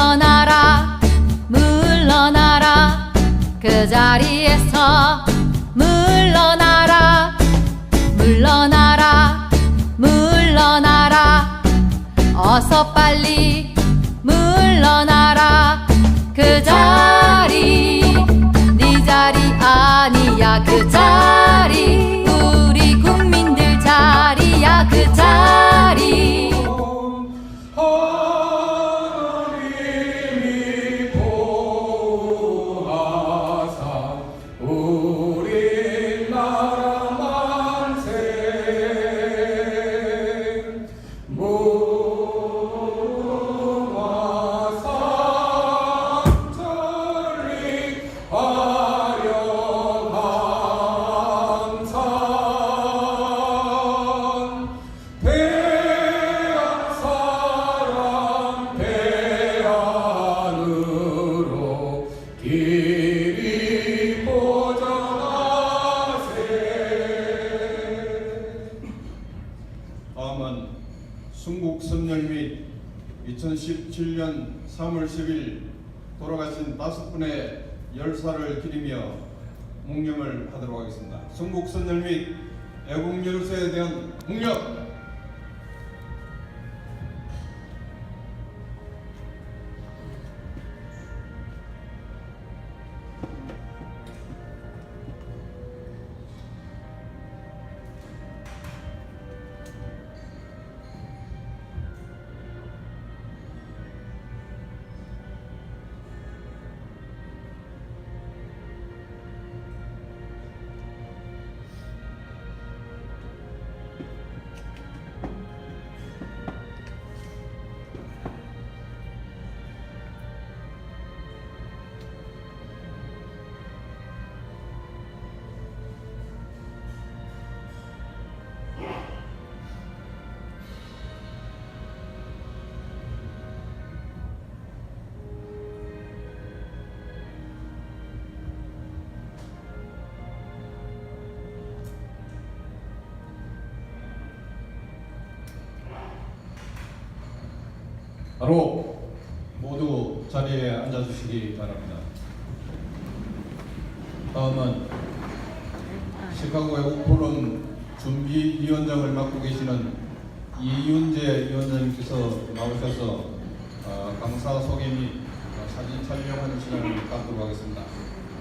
물러나라 물러나라 그 자리에서 물러나라 물러나라 물러나라 어서 빨리 물러나라 그 자리 네 자리 아니야 그 자리 우리 국민들 자리야 그 자리 하나님이 도하사 우리나라 만세 무궁화 삼천리 아려강산 대한사람 대안으로 길이 보전하세. 다음은 순국선열 및 2017년 3월 10일 돌아가신 5분의 열사를 기리며 묵념을 하도록 하겠습니다. 순국선열 및 애국열사에 대한 묵념. 바로 모두 자리에 앉아주시기 바랍니다. 다음은 시카고 애국포럼 준비위원장을 맡고 계시는 이윤재 위원장님께서 나오셔서 강사 소개 및 사진 촬영하는 시간을 갖도록 하겠습니다.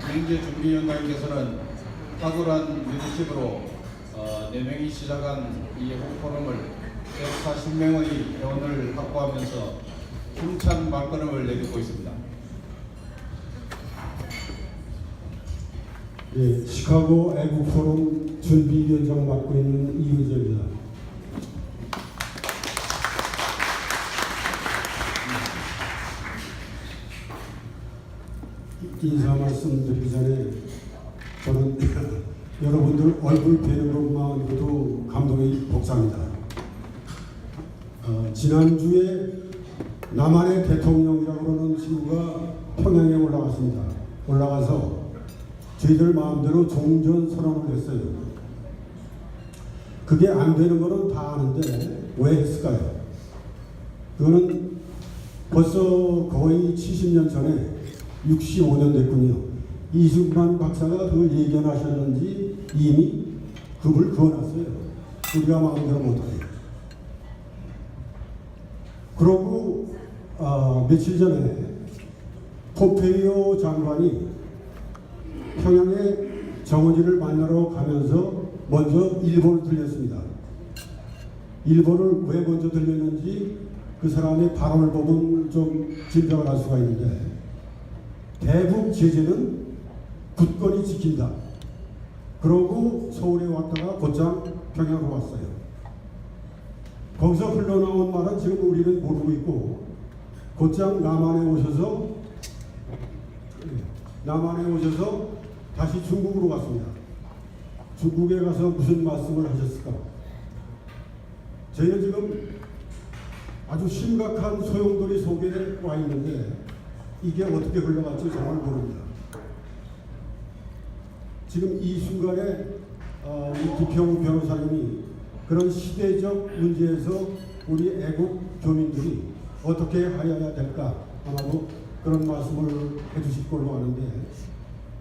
이윤재 준비위원장님께서는 탁월한 리더십으로 4명이 시작한 이 애국포럼을 140명의 회원을 확보하면서 힘찬 발걸음을 내딛고 있습니다. 예, 시카고 애국포럼 준비위원장을 맡고 있는 이윤재입니다. 인사 말씀드리기 전에 저는 여러분들 얼굴 뵈는 것만으로도 감동이 복사합니다. 지난주에 남한의 대통령이라고 하는 친구가 평양에 올라갔습니다. 올라가서 저희들 마음대로 종전 선언을 했어요. 그게 안 되는 거는 다 아는데 왜 했을까요? 그거는 벌써 거의 70년 전에 65년 됐군요. 이승만 박사가 그걸 예견하셨는지 이미 급을 그어놨어요. 우리가 마음대로 못하게. 그러고 며칠 전에 폼페이오 장관이 평양에 정은이를 만나러 가면서 먼저 일본을 들렸습니다. 일본을 왜 먼저 들렸는지 그 사람의 발언을 보면 좀 짐작을 할 수가 있는데, 대북 제재는 굳건히 지킨다. 그러고 서울에 왔다가 곧장 평양으로 왔어요. 거기서 흘러나온 말은 지금 우리는 모르고 있고, 곧장 남한에 오셔서 다시 중국으로 갔습니다. 중국에 가서 무슨 말씀을 하셨을까? 저희는 지금 아주 심각한 소용돌이 속에 와 있는데 이게 어떻게 흘러갈지 정말 모릅니다. 지금 이 순간에 이 기평 변호사님이 그런 시대적 문제에서 우리 애국 교민들이 어떻게 하여야 될까 아마도 그런 말씀을 해주실 걸로 아는데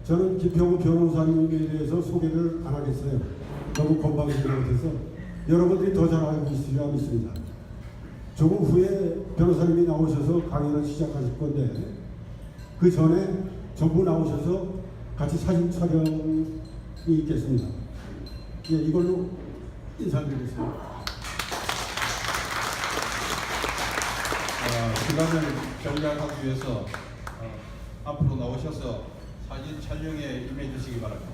저는 김평우 변호사님에 대해서 소개를 안 하겠어요. 너무 건방진 것 같아서 여러분들이 더 잘 알고 있으리라 믿습니다. 조금 후에 변호사님이 나오셔서 강연을 시작하실 건데 그 전에 전부 나오셔서 같이 사진 촬영이 있겠습니다. 예, 이걸로 인사드리겠습니다. 시간을 절약하기 위해서 앞으로 나오셔서 사진 촬영에 임해 주시기 바랍니다.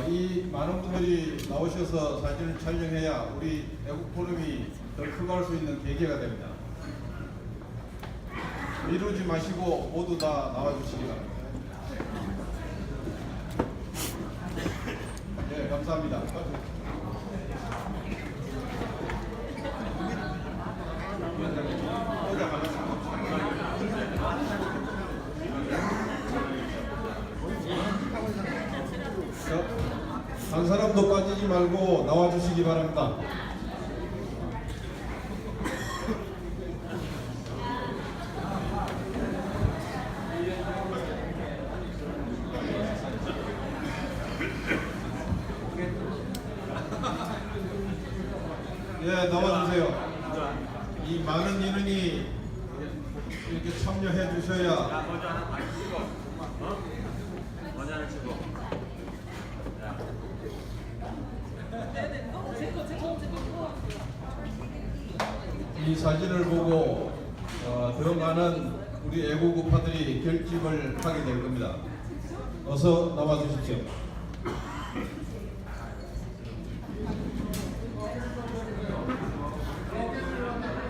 이 많은 분들이 나오셔서 사진을 촬영해야 우리 애국 포럼이 더 커갈 수 있는 계기가 됩니다. 미루지 마시고 모두 다 나와 주시기 바랍니다. 네, 감사합니다. 한 사람도 빠지지 말고 나와 주시기 바랍니다. 예, 나와 주세요. 이 많은 인원이 이렇게 참여해 주셔야 이 사진을 보고 더 많은 우리 애국우파들이 결집을 하게 될 겁니다. 어서 나와 주십시오.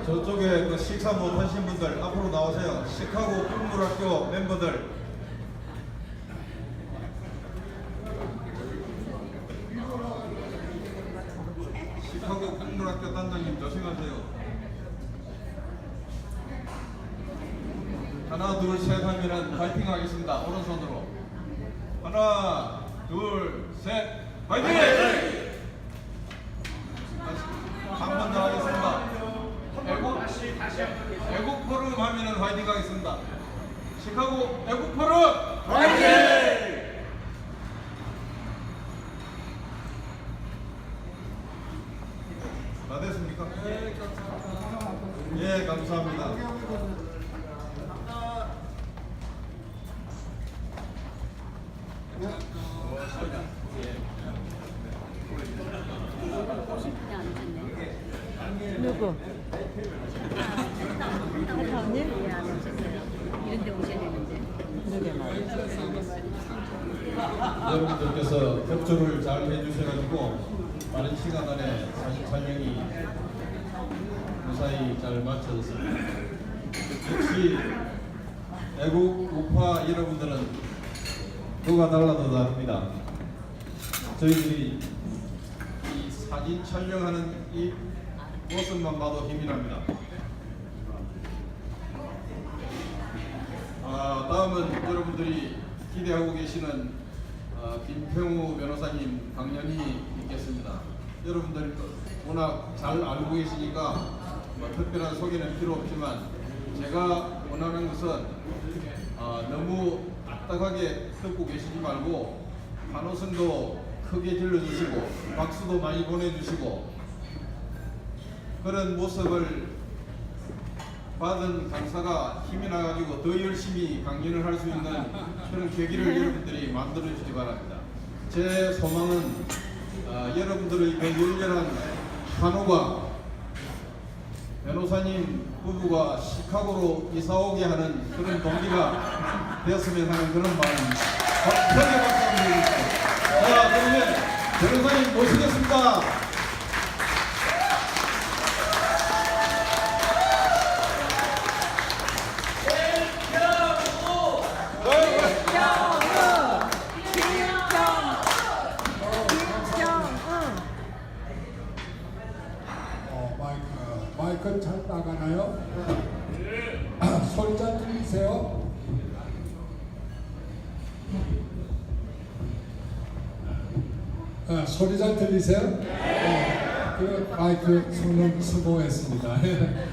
저쪽에 그 식사 못하신 분들 앞으로 나오세요. 시카고 국물학교 멤버들. 시카고 국물학교 단장님 조심하세요. 하나 둘 셋 하면은 파이팅 하겠습니다. 오른손으로 하나 둘 셋 파이팅! 한 번 더 하겠습니다. 애국 포럼 하면은 파이팅 하겠습니다. 시카고 애국 포럼 파이팅! 다 됐습니까? 예, 감사합니다. 누구? 사장님? 안 오셨어요. 이런 데 오셔야 되는데. 그러게 말이야. 여러분들께서 협조를 잘 해주셔가지고 빠른 시간 안에 사진 촬영이 무사히 잘 마쳐졌습니다. 역시 애국 우파 여러분들은 누가 달라도 다릅니다. 저희들이 이 사진 촬영하는 이 모습만 봐도 힘이 납니다. 다음은 여러분들이 기대하고 계시는 김평우 변호사님 강연이 있겠습니다. 여러분들 워낙 잘 알고 계시니까 특별한 소개는 필요 없지만 제가 원하는 것은 너무 딱딱하게 듣고 계시지 말고 환호성도 크게 질러주시고 박수도 많이 보내주시고 그런 모습을 받은 강사가 힘이 나가지고 더 열심히 강연을 할 수 있는 그런 계기를 여러분들이 만들어 주시기 바랍니다. 제 소망은 여러분들의 그 열렬한 환호가 변호사님 부부가 시카고로 이사오게 하는 그런 동기가 되었으면 하는 그런 마음입니다. 크게 박수 한번 해주십시오. 자, 그러면 변호사님 모시겠습니다. 마이크 잘 나가나요? 소리 잘 들리세요? 소리 잘 들리세요? 그 마이크 성능 수고했습니다. 예.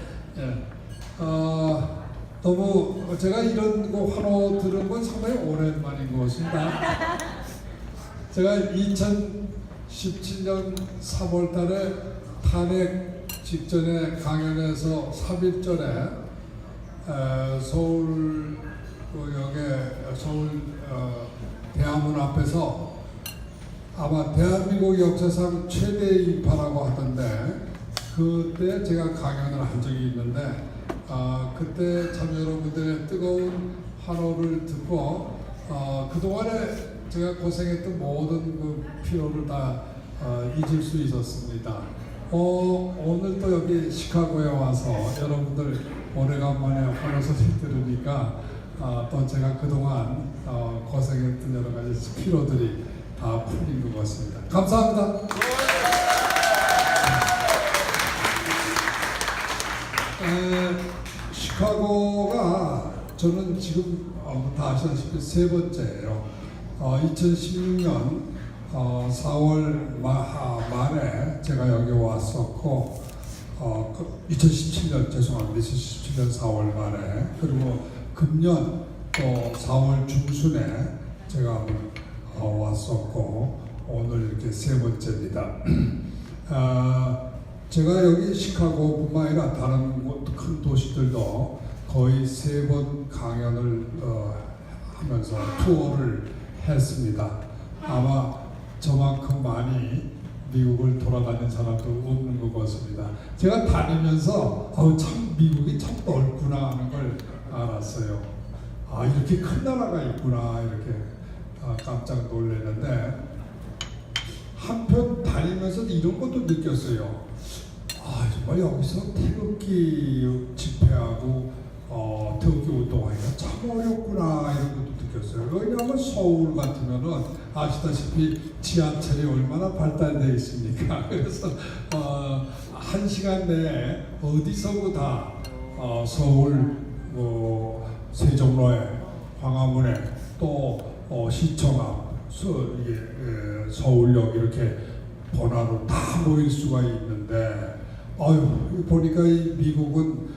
너무 제가 이런 거 환호 들은 건 상당히 오랜만인 것 같습니다. 제가 2017년 3월 달에 탄핵 직전에 강연에서 3일 전에 서울 서울 대학문 앞에서 아마 대한민국 역사상 최대의 인파라고 하던데 그때 제가 강연을 한 적이 있는데 그때 참 여러분들의 뜨거운 환호를 듣고 그동안에 제가 고생했던 모든 그 피로를 다 잊을 수 있었습니다. 오늘 또 여기 시카고에 와서 여러분들 오래간만에 환호 소리 들으니까 또 제가 그동안 고생했던 여러 가지 피로들이 다 풀린 것 같습니다. 감사합니다. 시카고가 저는 지금 다 아시다시피 세 번째예요. 2016년 4월 말에 제가 여기 왔었고 2017년 죄송합니다. 2017년 4월 말에 그리고 금년 또 4월 중순에 제가 한번 왔었고 오늘 이렇게 세 번째입니다. 제가 여기 시카고뿐만 아니라 다른 큰 도시들도 거의 3번 강연을 하면서 투어를 했습니다. 아마 저만큼 많이 미국을 돌아다닌 사람도 없는 것 같습니다. 제가 다니면서 참 미국이 참 넓구나 하는 걸 알았어요. 이렇게 큰 나라가 있구나 이렇게 깜짝 놀랐는데 한편 다니면서 이런 것도 느꼈어요. 정말 여기서 태극기 집회하고 태극기 운동하기가 참 어렵구나 이런 것도 느꼈어요. 왜냐하면 서울 같으면은 아시다시피 지하철이 얼마나 발달되어 있습니까? 그래서 1시간 내에 어디서보다 서울 세종로에 광화문에 또 시청 앞 서울역 이렇게 번화로 다 모일 수가 있는데 보니까 이 미국은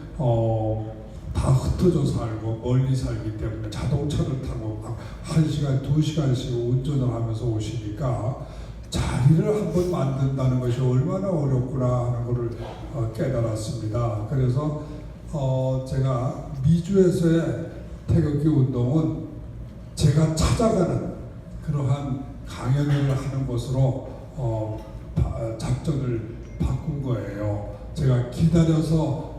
다 흩어져 살고 멀리 살기 때문에 자동차를 타고 막 1시간, 2시간씩 운전을 하면서 오시니까 자리를 한번 만든다는 것이 얼마나 어렵구나 하는 것을 깨달았습니다. 그래서 제가 미주에서의 태극기 운동은 제가 찾아가는 그러한 강연을 하는 것으로 작전을 바꾼 거예요. 제가 기다려서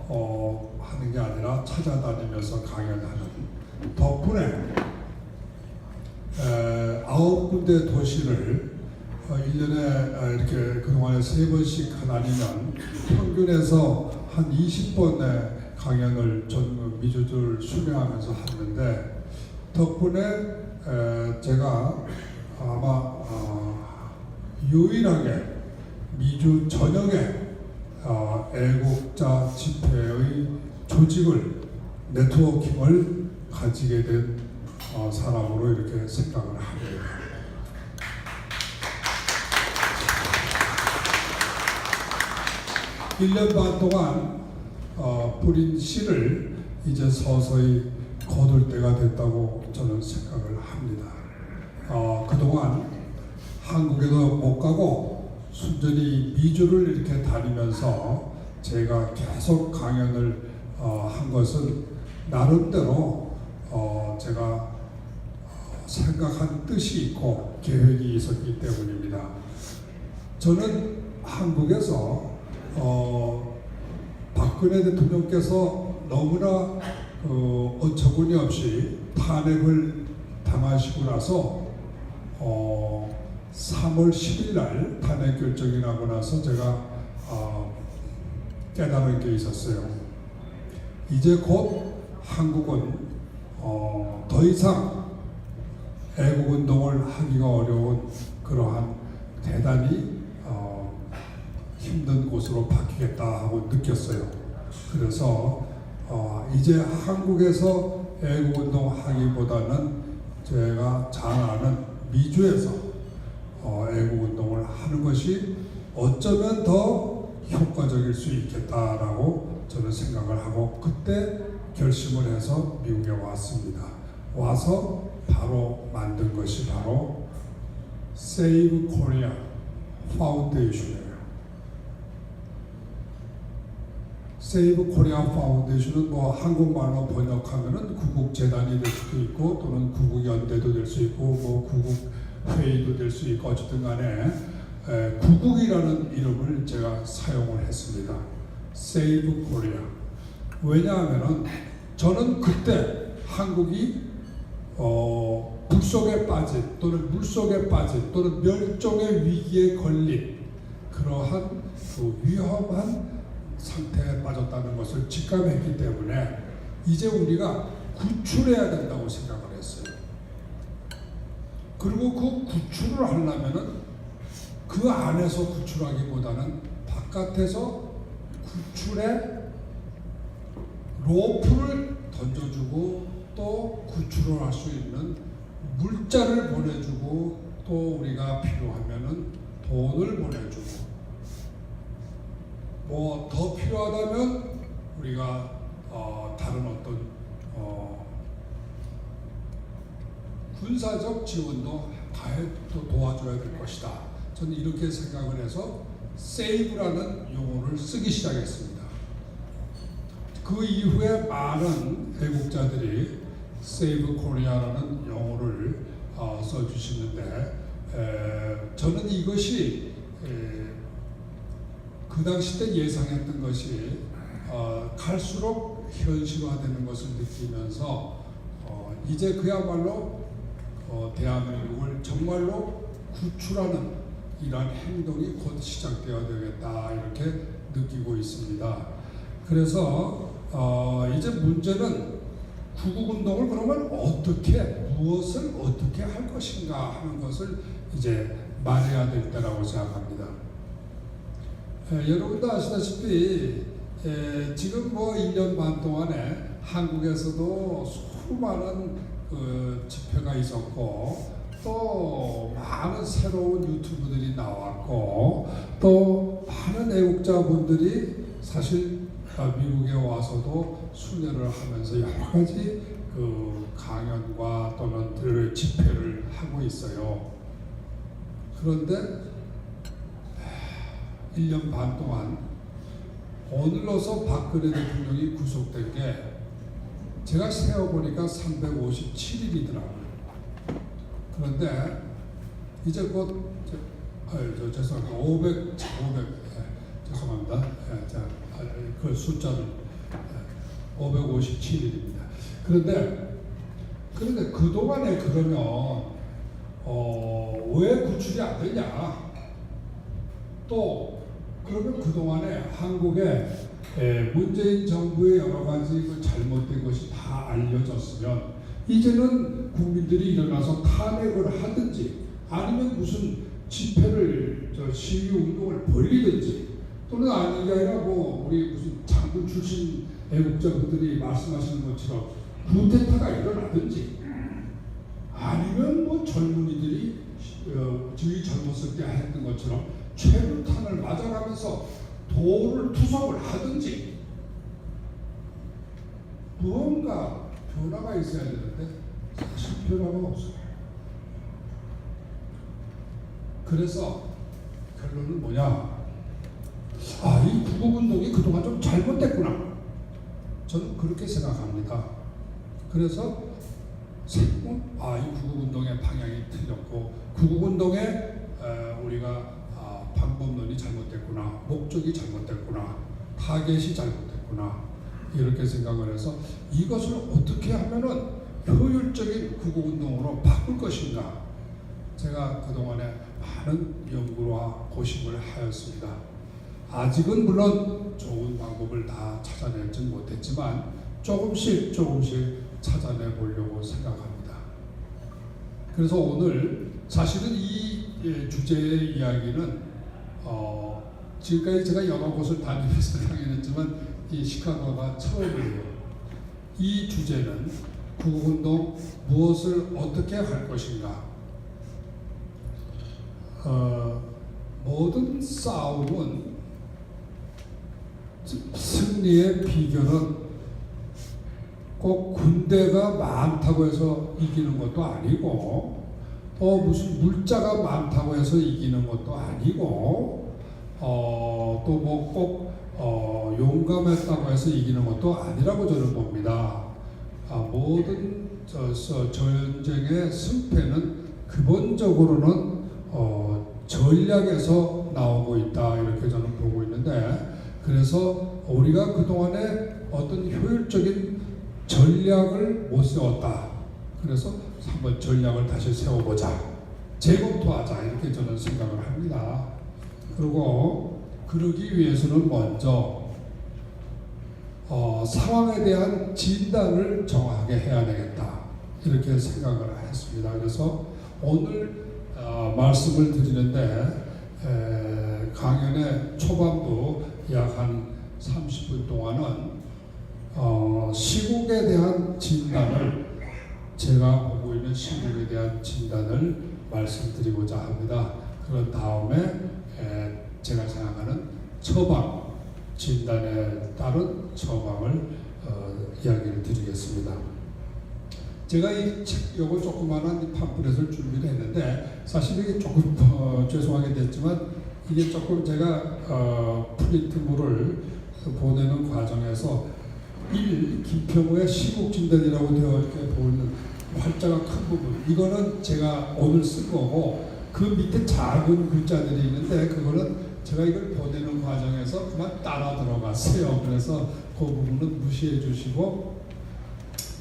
하는 게 아니라 찾아다니면서 강연하는 덕분에 9군데 도시를 1년에 이렇게 그동안에 3번씩 다니면 평균에서 한 20번의 강연을 전 미주들 순회하면서 했는데 덕분에 제가 아마 유일하게 미주 전역에 애국자 집회의 조직을 네트워킹을 가지게 된 사람으로 이렇게 생각을 합니다. (1년) 반 동안 뿌린 씨를 이제 서서히 거둘 때가 됐다고 저는 생각을 합니다. 그동안 한국에도 못 가고 순전히 미주를 이렇게 다니면서 제가 계속 강연을 한 것은 나름대로 제가 생각한 뜻이 있고 계획이 있었기 때문입니다. 저는 한국에서 박근혜 대통령께서 너무나 어처구니 없이 탄핵을 당하시고 나서 3월 10일 날 탄핵 결정이 나고 나서 제가 깨달은 게 있었어요. 이제 곧 한국은 더 이상 애국운동을 하기가 어려운 그러한 대단히 힘든 곳으로 바뀌겠다 하고 느꼈어요. 그래서 이제 한국에서 애국운동 하기보다는 제가 잘 아는 미주에서 애국운동을 하는 것이 어쩌면 더 효과적일 수 있겠다라고 저는 생각을 하고 그때 결심을 해서 미국에 왔습니다. 와서 바로 만든 것이 바로 Save Korea 파운데이션이에요. Save Korea 파운데이션은 뭐 한국말로 번역하면은 구국재단이 될 수도 있고 또는 구국연대도 될 수 있고 뭐 구국회의도 될 수 있고 어쨌든 간에 구국이라는 이름을 제가 사용을 했습니다. Save Korea. 왜냐하면은 저는 그때 한국이 물속에 빠진 또는 물속에 빠진 또는 멸종의 위기에 걸린 그러한 그 위험한 상태에 빠졌다는 것을 직감했기 때문에 이제 우리가 구출해야 된다고 생각을 했어요. 그리고 그 구출을 하려면은 그 안에서 구출하기보다는 바깥에서 구출의 로프를 던져주고 또 구출을 할 수 있는 물자를 보내주고 또 우리가 필요하면은 돈을 보내주고 뭐 더 필요하다면 우리가 다른 어떤 군사적 지원도 또 도와줘야 될 것이다. 저는 이렇게 생각을 해서 세이브라는 용어를 쓰기 시작했습니다. 그 이후에 많은 애국자들이 세이브 코리아라는 용어를 써주시는데 저는 이것이 그 당시 때 예상했던 것이 갈수록 현실화되는 것을 느끼면서 이제 그야말로 대한민국을 정말로 구출하는 이러한 행동이 곧 시작되어야 되겠다 이렇게 느끼고 있습니다. 그래서 이제 문제는 구국운동을 그러면 무엇을 어떻게 할 것인가 하는 것을 이제 말해야 될 때라고 생각합니다. 여러분도 아시다시피 지금 뭐 1년 반 동안에 한국에서도 수많은 집회가 있었고 또 많은 새로운 유튜브들이 나왔고 또 많은 애국자분들이 사실 미국에 와서도 순회를 하면서 여러 가지 강연과 또는 집회를 하고 있어요. 그런데 1년 반 동안 오늘로서 박근혜 대통령이 구속된 게 제가 세어보니까 357일이더라고요. 그런데 이제 곧 죄송합니다. 500 죄송합니다. 그 숫자를 557일입니다. 그런데 그동안에 그러면 왜 구출이 안 되냐? 또 그러면 그동안에 한국의 문재인 정부의 여러 가지 잘못된 것이 다 알려졌으면 이제는 국민들이 일어나서 탄핵을 하든지 아니면 무슨 집회를 시위 운동을 벌이든지 또는 아닌 게 아니라 뭐 우리 무슨 장군 출신 애국자분들이 말씀하시는 것처럼 쿠데타가 일어나든지 아니면 뭐 젊은이들이 저희 젊었을 때 했던 것처럼 최루탄을 맞아가면서 도를 투석을 하든지 무언가 변화가 있어야 되는데 사실 변화가 없어요. 그래서 결론은 뭐냐? 이 구국운동이 그동안 좀 잘못됐구나. 저는 그렇게 생각합니다. 그래서 이 구국운동의 방향이 틀렸고 구국운동에 우리가 방법론이 잘못됐구나, 목적이 잘못됐구나, 타겟이 잘못됐구나 이렇게 생각을 해서 이것을 어떻게 하면은 효율적인 구국운동으로 바꿀 것인가 제가 그동안에 많은 연구와 고심을 하였습니다. 아직은 물론 좋은 방법을 다 찾아내지 못했지만 조금씩 찾아내 보려고 생각합니다. 그래서 오늘 사실은 이 주제의 이야기는 지금까지 제가 여러 곳을 다니면서 강연했지만 이 시카고가 처음이에요. 이 주제는 구국운동 무엇을 어떻게 할 것인가. 모든 싸움은 승리의 비결은 꼭 군대가 많다고 해서 이기는 것도 아니고 또 무슨 물자가 많다고 해서 이기는 것도 아니고 또 뭐 꼭 용감했다고 해서 이기는 것도 아니라고 저는 봅니다. 모든 전쟁의 승패는 근본적으로는 전략에서 나오고 있다 이렇게 저는 보고 있는데, 그래서 우리가 그동안에 어떤 효율적인 전략을 못 세웠다. 그래서 한번 전략을 다시 세워보자, 재검토하자 이렇게 저는 생각을 합니다. 그리고 그러기 위해서는 먼저 상황에 대한 진단을 정확하게 해야 되겠다 이렇게 생각을 했습니다. 그래서 오늘 말씀을 드리는데 강연의 초반부 약 한 30분 동안은 시국에 대한 진단을, 제가 보고 있는 시국에 대한 진단을 말씀드리고자 합니다. 그런 다음에 제가 생각하는 처방, 진단에 따른 처방을 이야기를 드리겠습니다. 제가 이 책, 요거 조그마한 이 팜플렛을 준비를 했는데, 사실 이게 조금 죄송하게 됐지만 이게 조금 제가 프린트물을 보내는 과정에서 김평우의 시국진단이라고 되어 이렇게 보이는 활자가 큰 부분, 이거는 제가 오늘 쓴 거고, 그 밑에 작은 글자들이 있는데 그거는 제가 이걸 보내는 과정에서 그만 따라 들어갔어요. 그래서 그 부분은 무시해 주시고,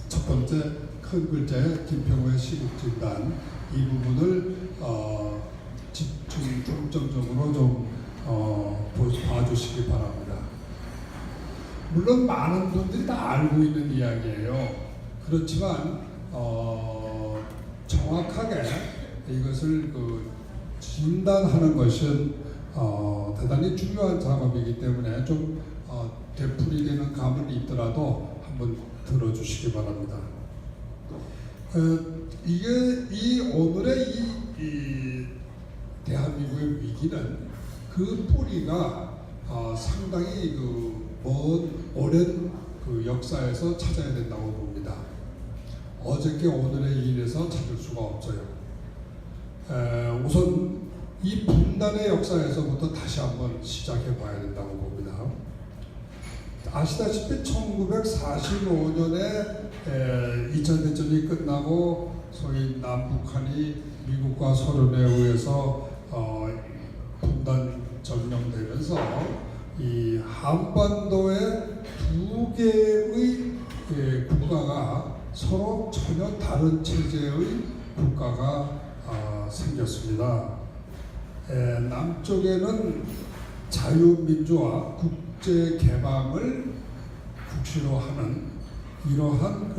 첫 번째 큰 글자의 김평우의 시국진단, 이 부분을 집중 중점적으로 좀 봐주시기 바랍니다. 물론 많은 분들이 다 알고 있는 이야기예요. 그렇지만 정확하게 이것을 진단하는 것은 대단히 중요한 작업이기 때문에 좀 되풀이되는 감은 있더라도 한번 들어주시기 바랍니다. 이 오늘의 이 대한민국의 위기는 그 뿌리가 상당히 먼 오랜 역사에서 찾아야 된다고 봅니다. 어저께 오늘의 일에서 찾을 수가 없어요. 우선 이 분단의 역사에서부터 다시 한번 시작해 봐야 된다고 봅니다. 아시다시피 1945년에 2차 대전이 끝나고 소위 남북한이 미국과 소련에 의해서 분단 점령되면서 이 한반도의 두 개의 국가가 서로 전혀 다른 체제의 국가가 생겼습니다. 남쪽에는 자유민주화, 국제개방을 국시로 하는 이러한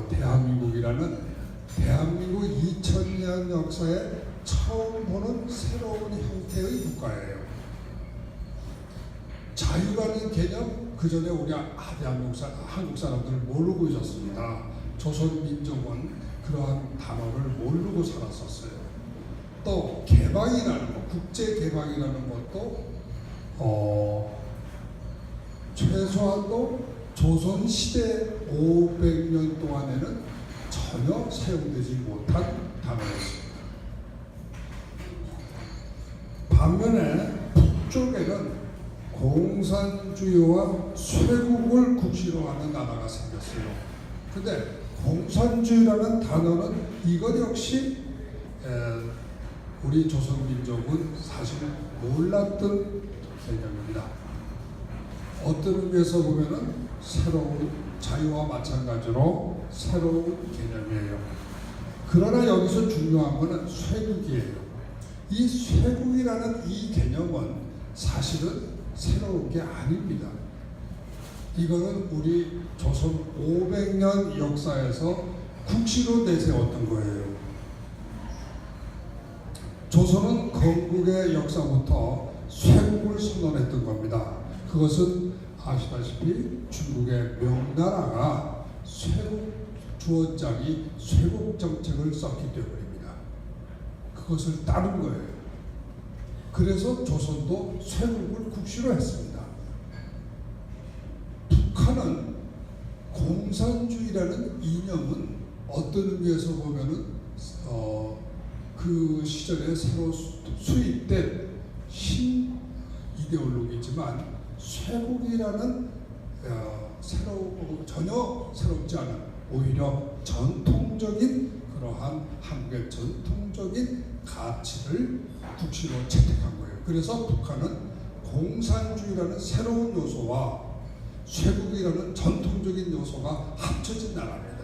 대한민국이라는 대한민국 2000년 역사에 처음 보는 새로운 형태의 국가예요. 자유라는 개념 그 전에 우리 한국 사람들은 모르고 있었습니다. 조선민족은 그러한 단어를 모르고 살았었어요. 또 개방이라는 것, 국제개방이라는 것도 최소한도 조선시대 500년 동안에는 전혀 사용되지 못한 단어였습니다. 반면에 북쪽에는 공산주의와 쇄국을 국시로 하는 나라가 생겼어요. 근데 공산주의라는 단어는 이것 역시 우리 조선민족은 사실 몰랐던 개념입니다. 어떤 의미에서 보면은 새로운 자유와 마찬가지로 새로운 개념이에요. 그러나 여기서 중요한 것은 쇄국이에요. 이 쇄국이라는 이 개념은 사실은 새로운 게 아닙니다. 이거는 우리 조선 500년 역사에서 국시로 내세웠던 거예요. 조선은 건국의 역사부터 쇄국을 선언했던 겁니다. 그것은 아시다시피 중국의 명나라가 쇄국 주원장이 쇄국 정책을 썼기 때문입니다. 그것을 따른 거예요. 그래서 조선도 쇄국을 국시로 했습니다. 북한은 공산주의라는 이념은 어떤 의미에서 보면은 그 시절에 새로 수입된 신 이데올로기지만 쇄국이라는 전혀 새롭지 않은 오히려 전통적인 그러한 한국의 전통적인 가치를 국시로 채택한 거예요. 그래서 북한은 공산주의라는 새로운 요소와 쇄국이라는 전통적인 요소가 합쳐진 나라입니다.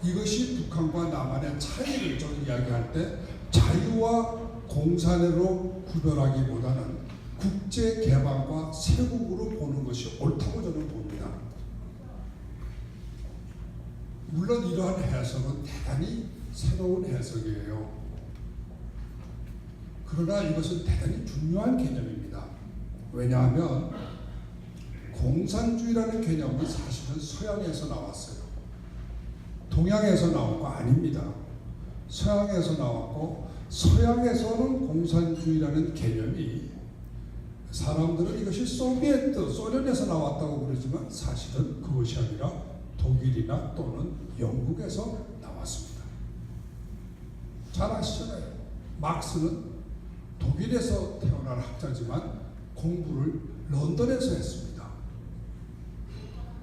이것이 북한과 남한의 차이를 저는 이야기할 때 자유와 공산으로 구별하기보다는 국제 개방과 쇄국으로 보는 것이 옳다고 저는 봅니다. 물론 이러한 해석은 대단히 새로운 해석이에요. 그러나 이것은 대단히 중요한 개념입니다. 왜냐하면 공산주의라는 개념은 사실은 서양에서 나왔어요. 동양에서 나온 거 아닙니다. 서양에서 나왔고, 서양에서는 공산주의라는 개념이 사람들은 이것이 소련에서 나왔다고 그러지만 사실은 그것이 아니라 독일이나 또는 영국에서 나왔습니다. 잘 아시잖아요. 막스는 독일에서 태어난 학자지만 공부를 런던에서 했습니다.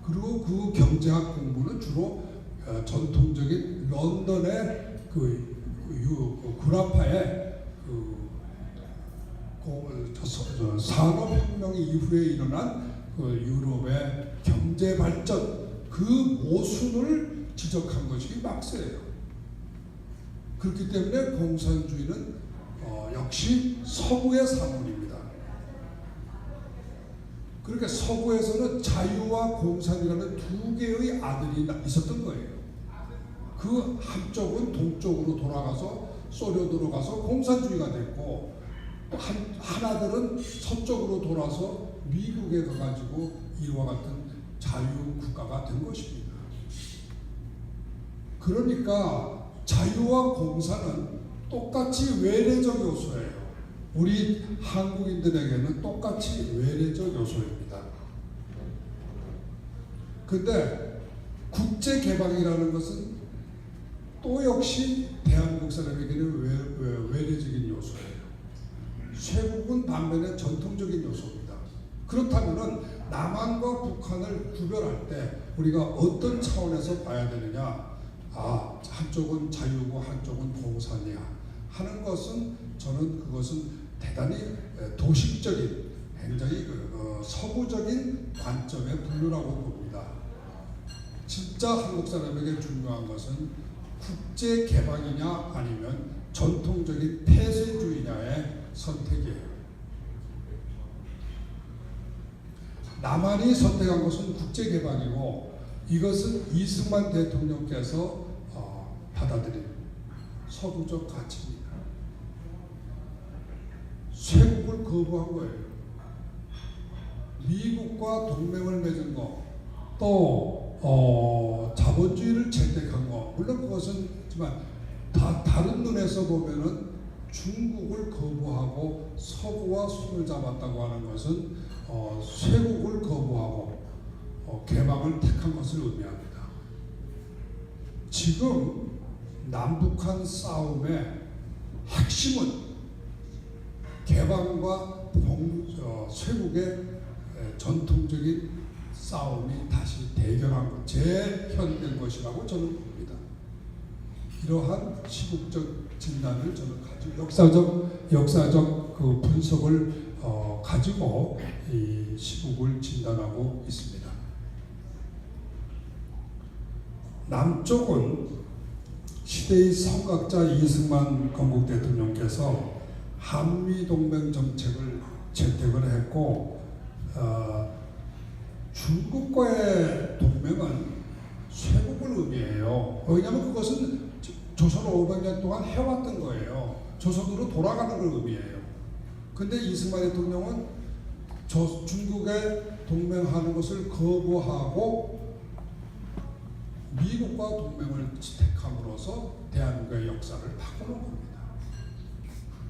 그리고 그 경제학 공부는 주로 전통적인 런던의 구라파의 산업혁명 이후에 일어난 유럽의 경제 발전 그 모순을 지적한 것이 막스예요. 그렇기 때문에 공산주의는 역시 서구의 산물입니다. 그러니까 서구에서는 자유와 공산이라는 두 개의 아들이 있었던 거예요. 그 한쪽은 동쪽으로 돌아가서 소련으로 가서 공산주의가 됐고, 하나들은 서쪽으로 돌아서 미국에 가가지고 이와 같은 자유국가가 된 것입니다. 그러니까 자유와 공산은 똑같이 외래적 요소예요. 우리 한국인들에게는 똑같이 외래적 요소입니다. 근데 국제개방이라는 것은 또 역시 대한민국 사람에게는 외래적인 요소예요. 쇄국은 반면에 전통적인 요소입니다. 그렇다면 남한과 북한을 구별할 때 우리가 어떤 차원에서 봐야 되느냐? 한쪽은 자유고 한쪽은 공산이야 하는 것은 저는 그것은 대단히 도식적인 굉장히 서구적인 관점의 분류라고 봅니다. 진짜 한국 사람에게 중요한 것은 국제 개방이냐 아니면 전통적인 폐쇄주의냐의 선택이에요. 남한이 선택한 것은 국제 개방이고 이것은 이승만 대통령께서 받아들인 서구적 가치입니다. 쇄국을 거부한 거예요. 미국과 동맹을 맺은 거, 또 자본주의를 채택한 거, 물론 그것은 지만 다른 눈에서 보면은 중국을 거부하고 서구와 손을 잡았다고 하는 것은 쇄국을 거부하고 개방을 택한 것을 의미합니다. 지금 남북한 싸움의 핵심은 개방과 쇄국의 전통적인 싸움이 다시 대결한 것, 재현된 것이라고 저는 봅니다. 이러한 시국적 진단을 저는 가지고 역사적 그 분석을 가지고 이 시국을 진단하고 있습니다. 남쪽은 시대의 선각자 이승만 건국 대통령께서 한미동맹 정책을 채택을 했고 중국과의 동맹은 쇄국을 의미해요. 왜냐하면 그것은 조선 500년 동안 해왔던 거예요. 조선으로 돌아가는 걸 의미해요. 근데 이승만 대통령은 중국에 동맹하는 것을 거부하고 미국과 동맹을 택함으로써 대한민국의 역사를 바꾸는 겁니다.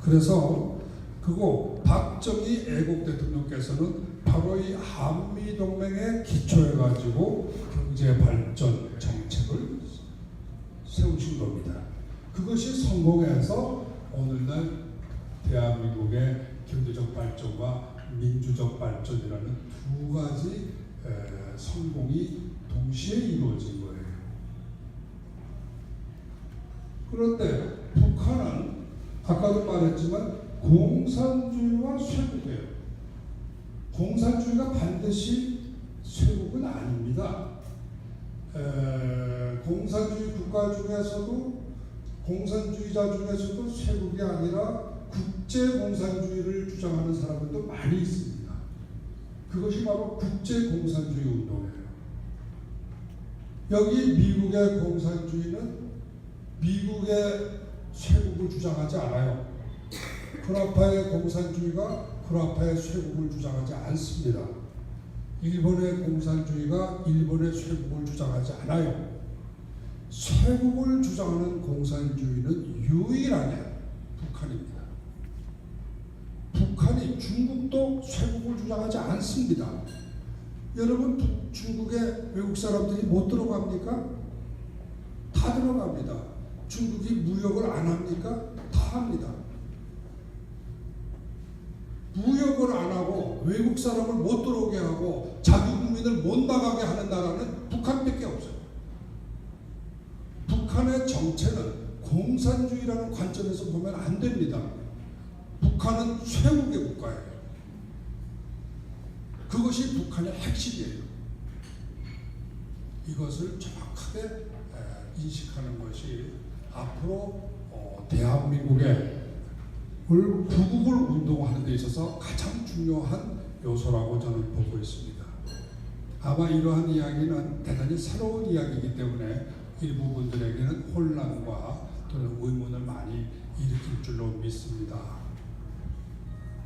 그래서 박정희 애국 대통령께서는 바로 이 한미 동맹에 기초해 가지고 경제 발전 정책을 세우신 겁니다. 그것이 성공해서 오늘날 대한민국의 경제적 발전과 민주적 발전이라는 두 가지 성공이 동시에 이루어진 거예요. 그런데 북한은 아까도 말했지만 공산주의와 쇄국이에요. 공산주의가 반드시 쇄국은 아닙니다. 공산주의 국가 중에서도 공산주의자 중에서도 쇄국이 아니라 국제공산주의를 주장하는 사람들도 많이 있습니다. 그것이 바로 국제공산주의 운동이에요. 여기 미국의 공산주의는 미국의 쇄국을 주장하지 않아요. 쿠나파의 공산주의가 쿠나파의 쇄국을 주장하지 않습니다. 일본의 공산주의가 일본의 쇄국을 주장하지 않아요. 쇄국을 주장하는 공산주의는 유일하게 북한입니다. 북한이 중국도 쇄국을 주장하지 않습니다. 여러분 중국에 외국 사람들이 못 들어갑니까? 다 들어갑니다. 중국이 무역을 안 합니까? 다 합니다. 무역을 안 하고 외국 사람을 못 들어오게 하고 자기 국민을 못 나가게 하는 나라는 북한밖에 없어요. 북한의 정체는 공산주의라는 관점에서 보면 안 됩니다. 북한은 쇄국의 국가예요. 그것이 북한의 핵심이에요. 이것을 정확하게 인식하는 것이 앞으로 대한민국의 부국을 운동하는 데 있어서 가장 중요한 요소라고 저는 보고 있습니다. 아마 이러한 이야기는 대단히 새로운 이야기이기 때문에 일부 분들에게는 혼란과 또는 의문을 많이 일으킬 줄로 믿습니다.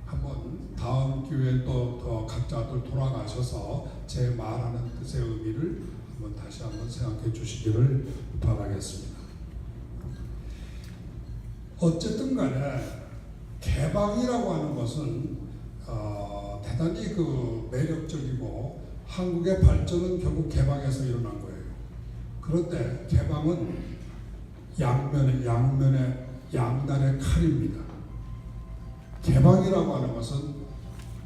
한번 다음 기회에 또 각자들 돌아가셔서 제 말하는 뜻의 의미를 다시 한번 생각해 주시기를 바라겠습니다. 어쨌든 간에 개방이라고 하는 것은 대단히 매력적이고 한국의 발전은 결국 개방에서 일어난 거예요. 그런데 개방은 양날의 칼입니다. 개방이라고 하는 것은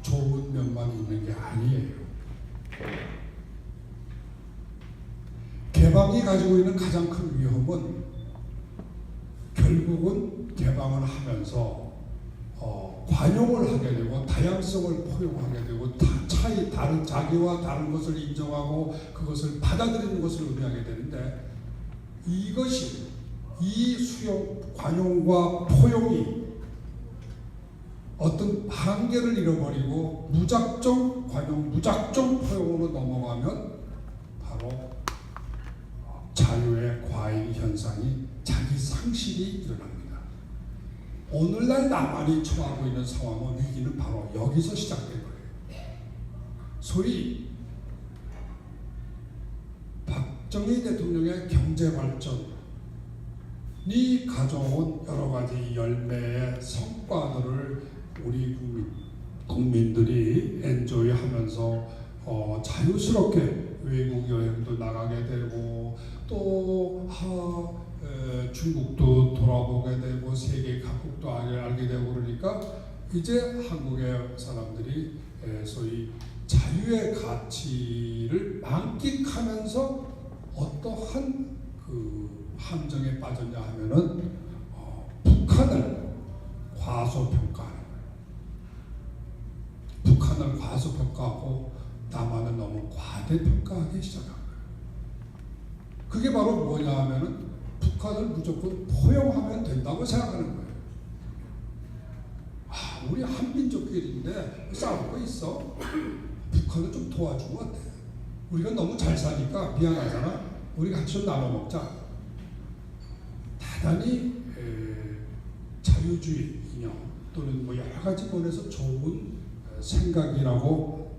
좋은 면만 있는 게 아니에요. 개방이 가지고 있는 가장 큰 위험은 결국은 개방을 하면서 관용을 하게 되고 다양성을 포용하게 되고 다른 자기와 다른 것을 인정하고 그것을 받아들이는 것을 의미하게 되는데 이것이 이 관용과 포용이 어떤 한계를 잃어버리고 무작정 관용, 무작정 포용으로 넘어가면 바로 자유의 과잉 현상이 자기 상실이 일어납니다. 오늘날 남한이 처하고 있는 상황과 위기는 바로 여기서 시작된 거예요. 소위 박정희 대통령의 경제 발전이 가져온 여러 가지 열매의 성과들을 우리 국민들이 엔조이하면서 자유스럽게 외국 여행도 나가게 되고 또 중국도 돌아보게 되고 세계 각국도 알게 되고 그러니까 이제 한국의 사람들이 소위 자유의 가치를 만끽하면서 어떠한 함정에 빠졌냐 하면은 북한을 과소평가하는 거예요. 북한을 과소평가하고 남한을 너무 과대평가하기 시작한 거예요. 그게 바로 뭐냐 하면은 북한을 무조건 포용하면 된다고 생각하는 거예요. 우리 한민족끼리인데 싸울 거 있어? 북한을 좀 도와주면 어때? 우리가 너무 잘 사니까 미안하잖아. 우리 같이 좀 나눠 먹자. 대단히 자유주의 이념 또는 여러 가지 면에서 좋은 생각이라고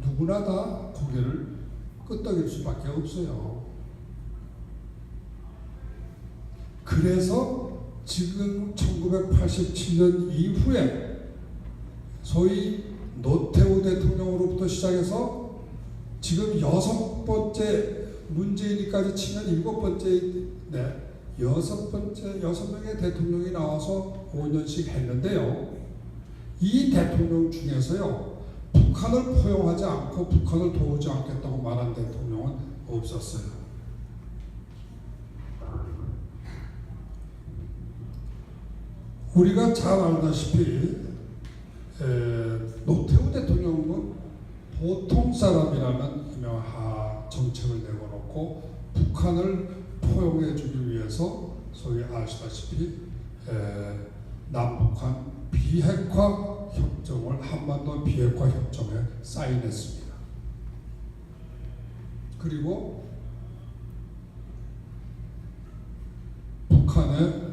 누구나 다 고개를 끄덕일 수밖에 없어요. 그래서 지금 1987년 이후에 소위 노태우 대통령으로부터 시작해서 지금 6번째 문재인이까지 치면 7번째, 네, 6명의 대통령이 나와서 5년씩 했는데요. 이 대통령 중에서요, 북한을 포용하지 않고 북한을 도우지 않겠다고 말한 대통령은 없었어요. 우리가 잘 알다시피 노태우 대통령은 보통 사람이라는 유명한 정책을 내걸었고 북한을 포용해주기 위해서 소위 아시다시피 남북한 비핵화 협정을 한반도 비핵화 협정에 사인했습니다. 그리고 북한의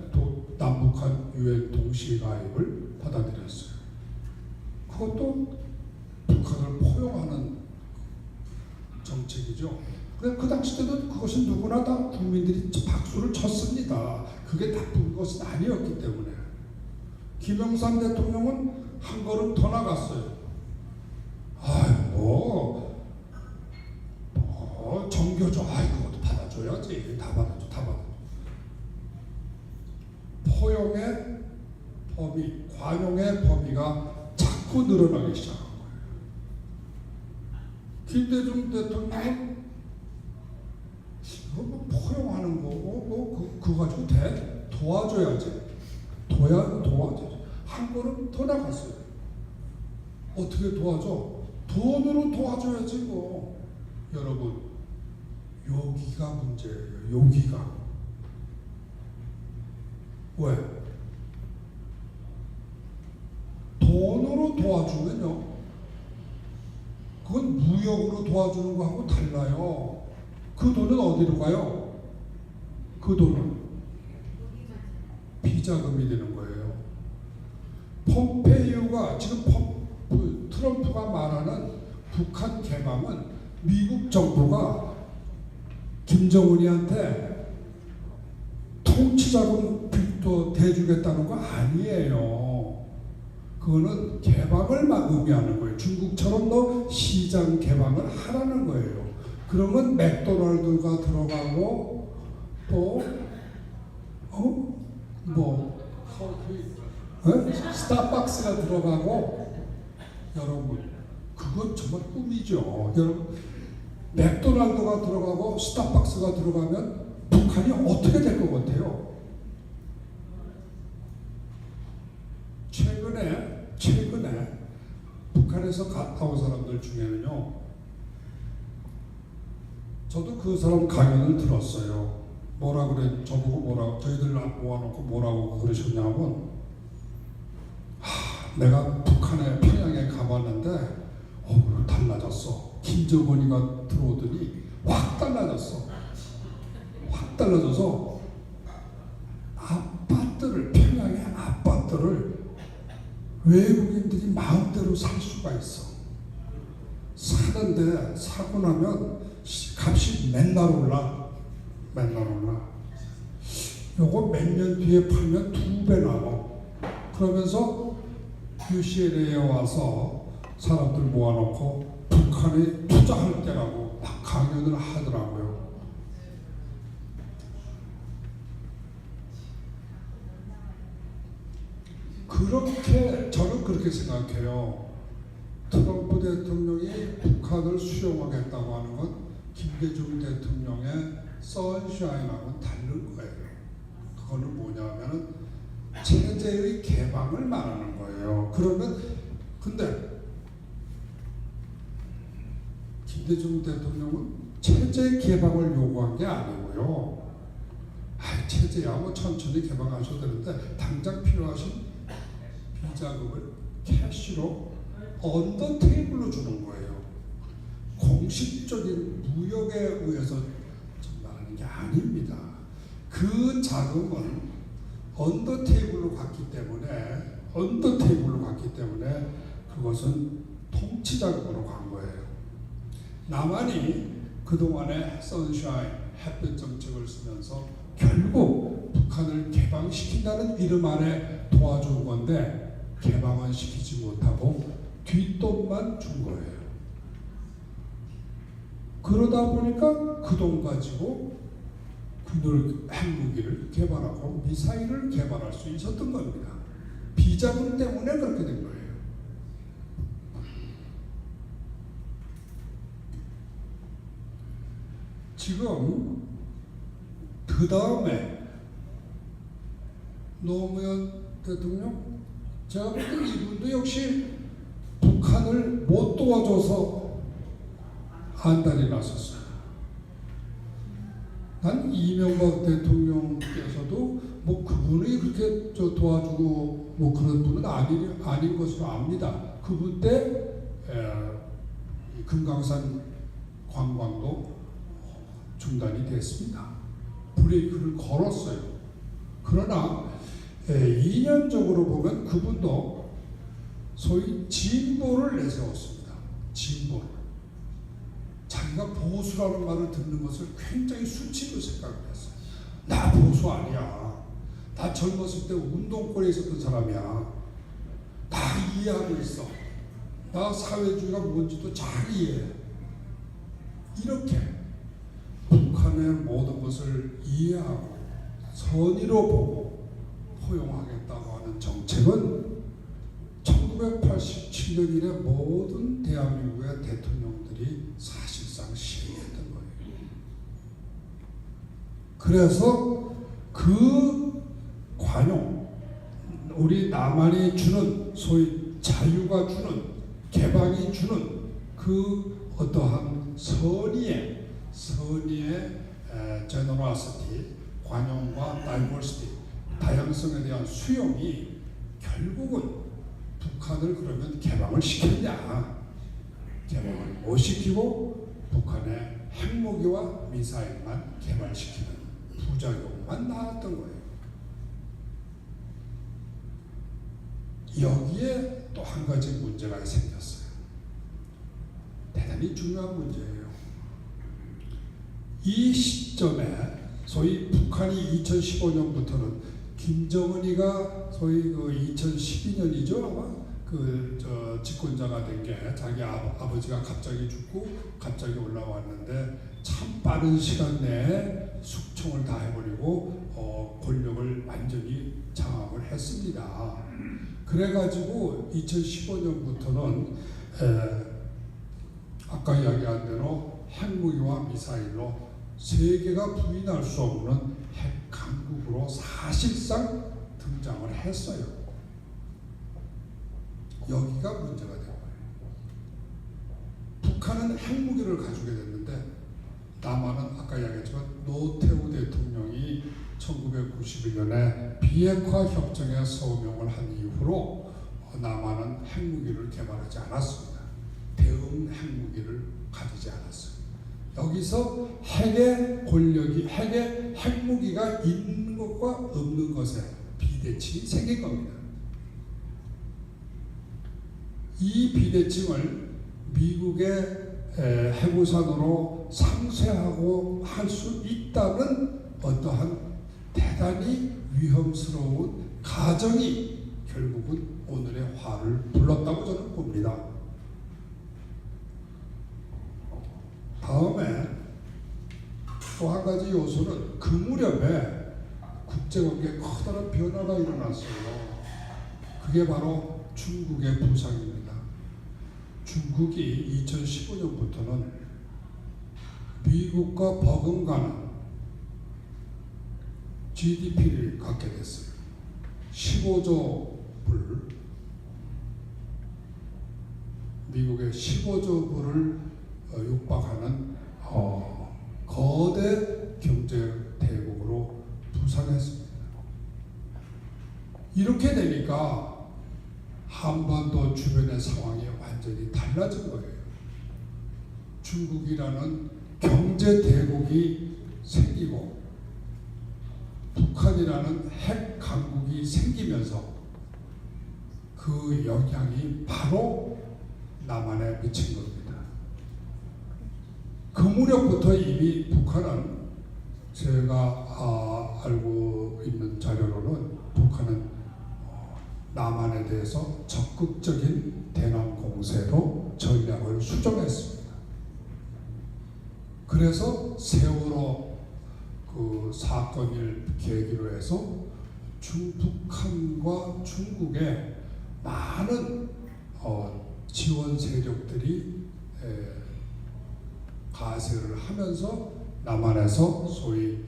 남북한 유엔 동시 가입을 받아들였어요. 그것도 북한을 포용하는 정책이죠. 그 당시 때도 그것은 누구나 다 국민들이 박수를 쳤습니다. 그게 나쁜 것은 아니었기 때문에. 김영삼 대통령은 한 걸음 더 나갔어요. 정교조, 그것도 받아줘야지. 다 받아줘. 포용의 범위, 관용의 범위가 자꾸 늘어나기 시작한 거예요. 김대중 대통령은 포용하는 거고, 그거 가지고 도와줘야지. 도와줘야지. 한 걸음 더 나갔어요. 어떻게 도와줘? 돈으로 도와줘야지 뭐. 여러분, 여기가 문제예요. 여기가. 왜? 돈으로 도와주면요, 그건 무역으로 도와주는 거하고 달라요. 그 돈은 어디로 가요? 그 돈은 비자금이 되는 거예요. 폼페이오가 지금 트럼프가 말하는 북한 개방은 미국 정부가 김정은이한테 통치자금 또 대주겠다는 거 아니에요. 그거는 개방을 의미하는 거예요. 중국처럼 너 시장 개방을 하라는 거예요. 그러면 맥도날드가 들어가고 또 스타벅스가 들어가고. 여러분, 그건 정말 꿈이죠. 여러분, 맥도날드가 들어가고 스타벅스가 들어가면 북한이 어떻게 될 것 같아요? 최근에 북한에서 갔다 온 사람들 중에는요, 저도 그 사람 강연을 들었어요. 저보고 저희들 모아놓고 뭐라고 그러셨냐면, 내가 북한에 평양에 가봤는데 달라졌어. 김정은이가 들어오더니 확 달라졌어. 확 달라져서 평양의 아파트를 외국인들이 마음대로 살 수가 있어. 사고 나면 값이 맨날 올라. 요거 몇 년 뒤에 팔면 2배 나와. 그러면서 UCLA에 와서 사람들 모아놓고 북한에 투자할 때라고 막 강연을 하더라고요. 저는 그렇게 생각해요. 트럼프 대통령이 북한을 수용하겠다고 하는 건 김대중 대통령의 선샤인하고는 다른 거예요. 그거는 뭐냐면은 체제의 개방을 말하는 거예요. 근데 김대중 대통령은 체제 개방을 요구한 게 아니고요. 체제야 뭐 천천히 개방하셔도 되는데 당장 필요하신 비자금을 캐시로 언더 테이블로 주는 거예요. 공식적인 무역에 의해서 말하는 게 아닙니다. 그 자금은 언더 테이블로 갔기 때문에 그것은 통치 자금으로 간 거예요. 남한이 그동안에 선샤인, 햇볕 정책을 쓰면서 결국 북한을 개방시킨다는 이름 아래 도와준 건데 개방은 시키지 못하고 뒷돈만 준 거예요. 그러다 보니까 그 돈 가지고 군을 핵무기를 개발하고 미사일을 개발할 수 있었던 겁니다. 비자금 때문에 그렇게 된 거예요. 지금 그 다음에 노무현 대통령, 제가 볼 때 이분도 역시 북한을 못 도와줘서 안달이 났었어요. 난 이명박 대통령께서도 뭐 그분이 그렇게 도와주고 뭐 그런 분은 아닌 것으로 압니다. 그분 때 금강산 관광도 중단이 됐습니다. 브레이크를 걸었어요. 그러나 2년적으로 보면 그분도 소위 진보를 내세웠습니다. 진보를. 자기가 보수라는 말을 듣는 것을 굉장히 수치로 생각을 했어요. 나 보수 아니야. 나 젊었을 때 운동권에 있었던 사람이야. 다 이해하고 있어. 나 사회주의가 뭔지도 잘 이해해. 이렇게 북한의 모든 것을 이해하고 선의로 보고 포용하겠다고 하는 정책은 1987년 이래 모든 대한민국의 대통령들이 사실상 시행했던 거예요. 그래서 그 관용, 우리 남한이 주는 소위 자유가 주는, 개방이 주는 그 어떠한 선의의 제너러시티, 관용과 다이버시티, 다양성에 대한 수용이 결국은 북한을 그러면 개방을 시켰냐? 개방을 못 시키고 북한의 핵무기와 미사일만 개발시키는 부작용만 나왔던 거예요. 여기에 또 한 가지 문제가 생겼어요. 대단히 중요한 문제예요. 이 시점에 소위 북한이 2015년부터는 김정은이가 소위 그 2012년이죠 아마 집권자가 된 게 자기 아버지가 갑자기 죽고 갑자기 올라왔는데 참 빠른 시간 내에 숙청을 다 해버리고 권력을 완전히 장악을 했습니다. 그래가지고 2015년부터는 아까 이야기한 대로 핵무기와 미사일로 세계가 부인할 수 없는 핵 강국으로 사실상 등장을 했어요. 여기가 문제가 된 거예요. 북한은 핵무기를 가지게 됐는데 남한은 아까 이야기했지만 노태우 대통령이 1991년에 비핵화 협정에 서명을 한 이후로 남한은 핵무기를 개발하지 않았습니다. 대응 핵무기를 가지지 않았어요. 여기서 핵의 권력이, 핵무기가 있는 것과 없는 것에 비대칭이 생긴 겁니다. 이 비대칭을 미국의 해무산으로 상쇄하고 할 수 있다는 어떠한 대단히 위험스러운 가정이 결국은 오늘의 화를 불렀다고 저는 봅니다. 다음에 또 한 가지 요소는 그 무렵에 국제관계에 커다란 변화가 일어났어요. 그게 바로 중국의 부상입니다. 중국이 2015년부터는 미국과 버금가는 GDP를 갖게 됐어요. 15조 불, 미국의 15조 불을 육박하는 거대 경제 대국으로 부상했습니다. 이렇게 되니까 한반도 주변의 상황이 완전히 달라진 거예요. 중국이라는 경제 대국이 생기고 북한이라는 핵 강국이 생기면서 그 영향이 바로 남한에 미친 겁니다. 그 무렵부터 이미 북한은 제가 알고 있는 자료로는 북한은 남한에 대해서 적극적인 대남 공세 공세로 전략을 수정했습니다. 그래서 세월호 그 사건을 계기로 해서 북한과 중국의 많은 지원 세력들이 가세를 하면서 남한에서 소위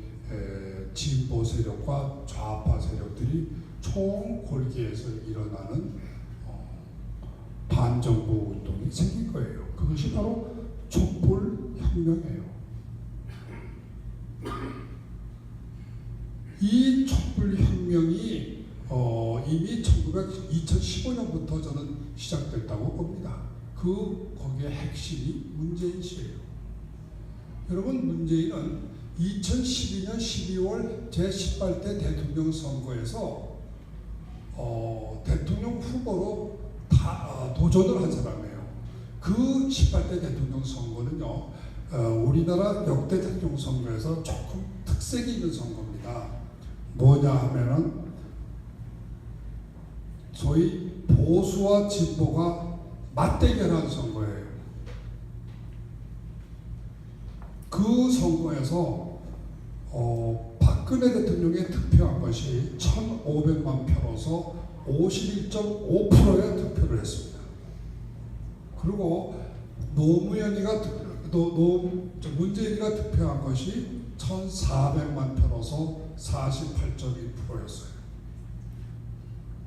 진보 세력과 좌파 세력들이 총골기에서 일어나는 반정부 운동이 생긴 거예요. 그것이 바로 촛불혁명이에요. 이 촛불혁명이 이미 2015년부터 저는 시작됐다고 봅니다. 거기에 핵심이 문재인 씨예요. 여러분, 문재인은 2012년 12월 제18대 대통령 선거에서 대통령 후보로 도전을 한 사람이에요. 그 18대 대통령 선거는요, 우리나라 역대 대통령 선거에서 조금 특색이 있는 선거입니다. 뭐냐 하면은 소위 보수와 진보가 맞대결한 선거예요. 그 선거에서 박근혜 대통령이 득표한 것이 1,500만 표로서 51.5%의 득표를 했습니다. 그리고 문재인이가 득표한 것이 1,400만 표로서 48.1%였어요.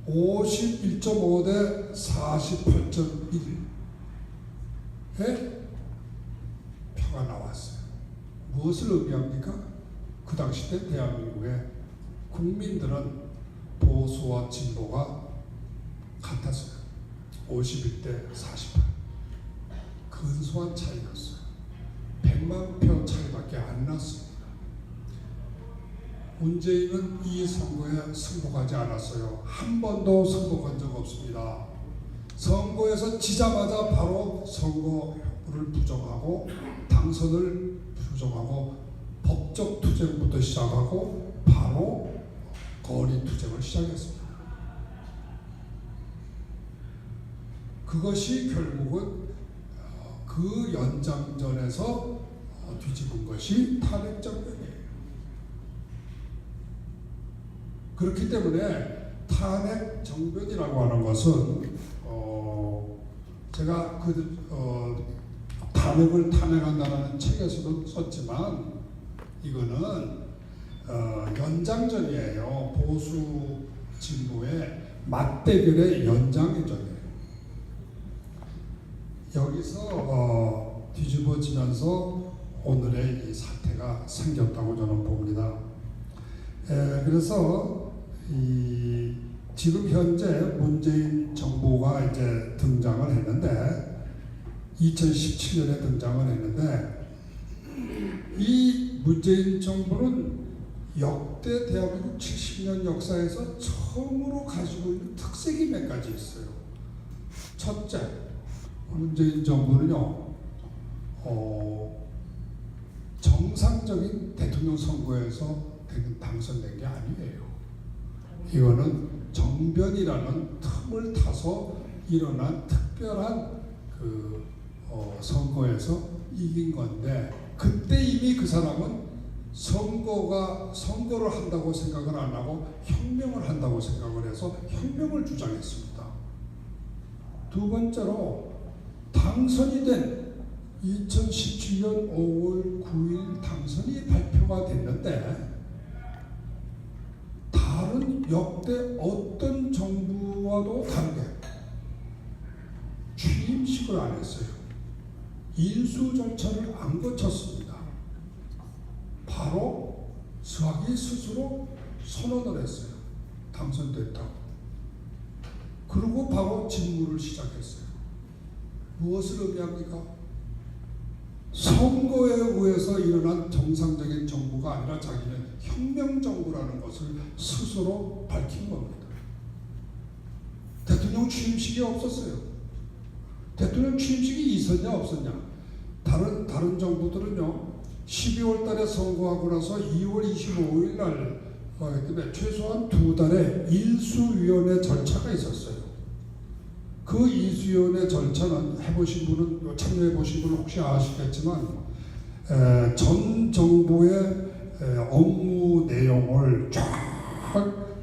51.5 대 48.1의 표가 나왔어요. 무엇을 의미합니까? 그 당시 때 대한민국의 국민들은 보수와 진보가 같았어요. 51대 48. 근소한 차이였어요. 100만 표 차이밖에 안 났습니다. 문재인은 이 선거에 승복하지 않았어요. 한 번도 승복한 적 없습니다. 선거에서 지자마자 바로 선거를 부정하고 당선을 부정하고 법적 투쟁부터 시작하고 바로 거리 투쟁을 시작했습니다. 그것이 결국은 그 연장전에서 뒤집은 것이 탄핵정변이에요. 그렇기 때문에 탄핵정변이라고 하는 것은 제가 탄핵을 탄핵한다는 책에서도 썼지만 이거는 연장전이에요. 보수 진보의 맞대결의 연장전이에요. 여기서 뒤집어지면서 오늘의 이 사태가 생겼다고 저는 봅니다. 그래서 지금 현재 문재인 정부가 이제 등장을 했는데 2017년에 등장을 했는데 이 문재인 정부는 역대 대한민국 70년 역사에서 처음으로 가지고 있는 특색이 몇 가지 있어요. 첫째, 문재인 정부는요, 정상적인 대통령 선거에서 당선된 게 아니에요. 이거는 정변이라는 틈을 타서 일어난 특별한 선거에서 이긴 건데, 그때 이미 그 사람은 선거를 한다고 생각을 안 하고 혁명을 한다고 생각을 해서 혁명을 주장했습니다. 두 번째로 당선이 된 2017년 5월 9일 당선이 발표가 됐는데 다른 역대 어떤 정부와도 다르게 취임식을 안 했어요. 인수 절차를 안 거쳤습니다. 바로 자기 스스로 선언을 했어요. 당선됐다고. 그리고 바로 직무를 시작했어요. 무엇을 의미합니까? 선거에 의해서 일어난 정상적인 정부가 아니라 자기는 혁명정부라는 것을 스스로 밝힌 겁니다. 대통령 취임식이 없었어요. 대통령 취임식이 있었냐 없었냐? 다른 정부들은요, 12월 달에 선거하고 나서 2월 25일 날 최소한 2달의 인수위원회 절차가 있었어요. 그 이수연의 절차는 해보신 분은 참여해보신 분은 혹시 아시겠지만 전 정부의 업무 내용을 쫙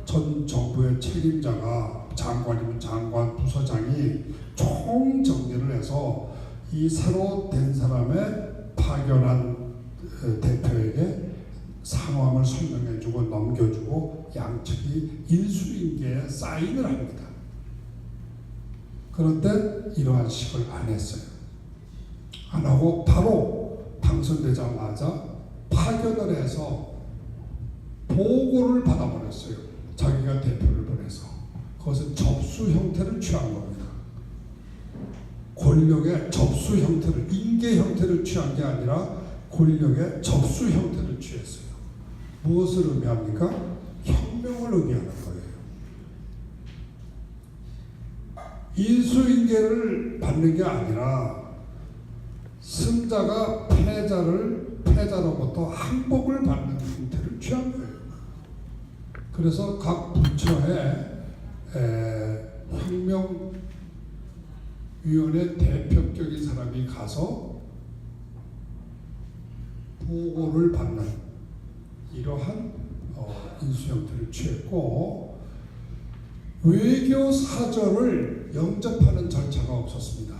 전 정부의 책임자가 장관이면 장관, 부서장이 총 정리를 해서 이 새로 된 사람의 파견한 대표에게 상황을 설명해주고 넘겨주고 양측이 인수인계에 사인을 합니다. 그런데 이러한 식을 안 했어요. 안 하고 바로 당선되자마자 파견을 해서 보고를 받아버렸어요. 자기가 대표를 보내서. 그것은 접수 형태를 취한 겁니다. 권력의 접수 형태를, 인계 형태를 취한 게 아니라 권력의 접수 형태를 취했어요. 무엇을 의미합니까? 혁명을 의미하는 거예요. 인수인계를 받는 게 아니라 승자가 패자로부터 항복을 받는 형태를 취한 거예요. 그래서 각 부처에 혁명위원회 대표격인 사람이 가서 보고를 받는 이러한 인수 형태를 취했고, 외교 사절을 영접하는 절차가 없었습니다.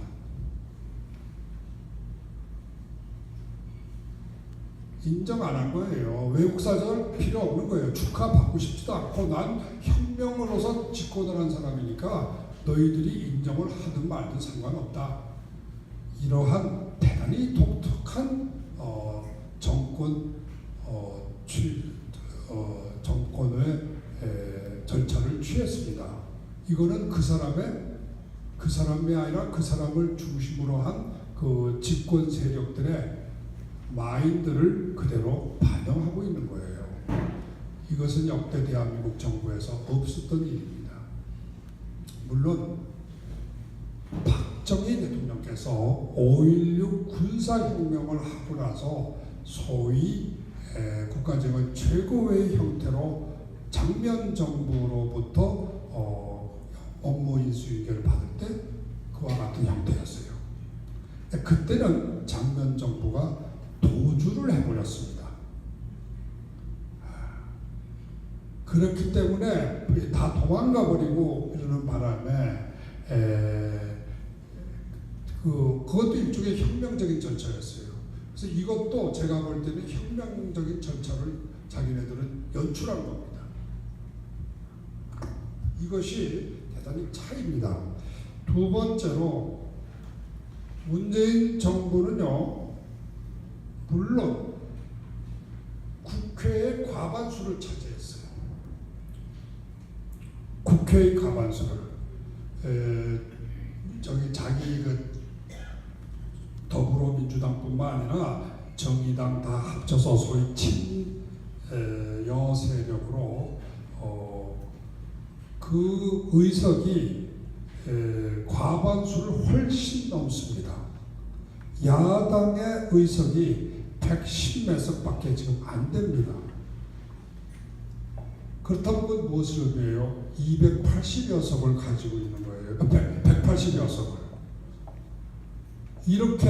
인정 안 한 거예요. 외국 사절 필요 없는 거예요. 축하받고 싶지도 않고 난 혁명으로서 집권을 한 사람이니까 너희들이 인정을 하든 말든 상관없다. 이러한 대단히 독특한 정권의 절차를 취했습니다. 이거는 그 사람이 아니라 그 사람을 중심으로 한 그 집권 세력들의 마인드를 그대로 반영하고 있는 거예요. 이것은 역대 대한민국 정부에서 없었던 일입니다. 물론 박정희 대통령께서 5.16 군사혁명을 하고 나서 소위 국가정의 최고의 형태로 장면 정부로부터 업무 인수인계를 받을 때 그와 같은 형태였어요. 그때는 장면 정부가 도주를 해버렸습니다. 그렇기 때문에 다 도망가 버리고 이러는 바람에 그것도 일종의 혁명적인 절차였어요. 그래서 이것도 제가 볼 때는 혁명적인 절차를 자기네들은 연출한 겁니다. 이것이 대단히 차이입니다. 두 번째로 문재인 정부는요, 물론 국회의 과반수를 차지했어요. 국회의 과반수를 자기 더불어민주당뿐만 아니라 정의당 다 합쳐서 소위 친여 세력으로 그 의석이 과반수를 훨씬 넘습니다. 야당의 의석이 110몇석밖에 지금 안 됩니다. 그렇다면 그건 무엇을 의미해요? 280여 석을 가지고 있는 거예요. 180여 석을. 이렇게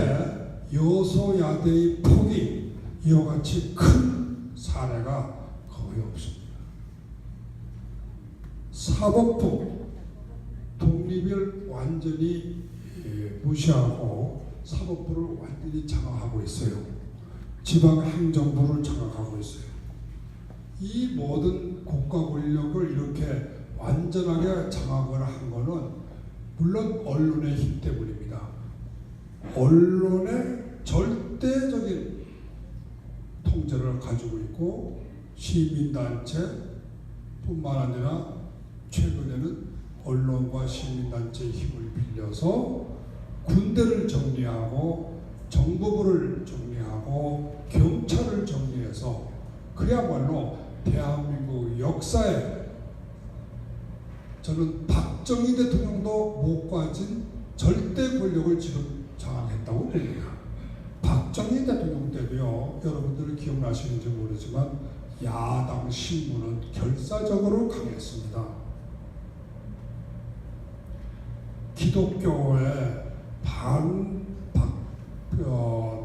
여소야대의 폭이 이와 같이 큰 사례가 거의 없습니다. 사법부 독립을 완전히 무시하고 사법부를 완전히 장악하고 있어요. 지방행정부를 장악하고 있어요. 이 모든 국가 권력을 이렇게 완전하게 장악을 한 거는 물론 언론의 힘 때문입니다. 언론의 절대적인 통제를 가지고 있고, 시민단체뿐만 아니라 최근에는 언론과 시민단체의 힘을 빌려서 군대를 정리하고 정보부를 정리하고 경찰을 정리해서 그야말로 대한민국 역사에 저는 박정희 대통령도 못 가진 절대 권력을 지금 장악했다고 봅니다. 박정희 대통령 때도요, 여러분들은 기억나시는지 모르지만 야당 신문은 결사적으로 강했습니다. 기독교의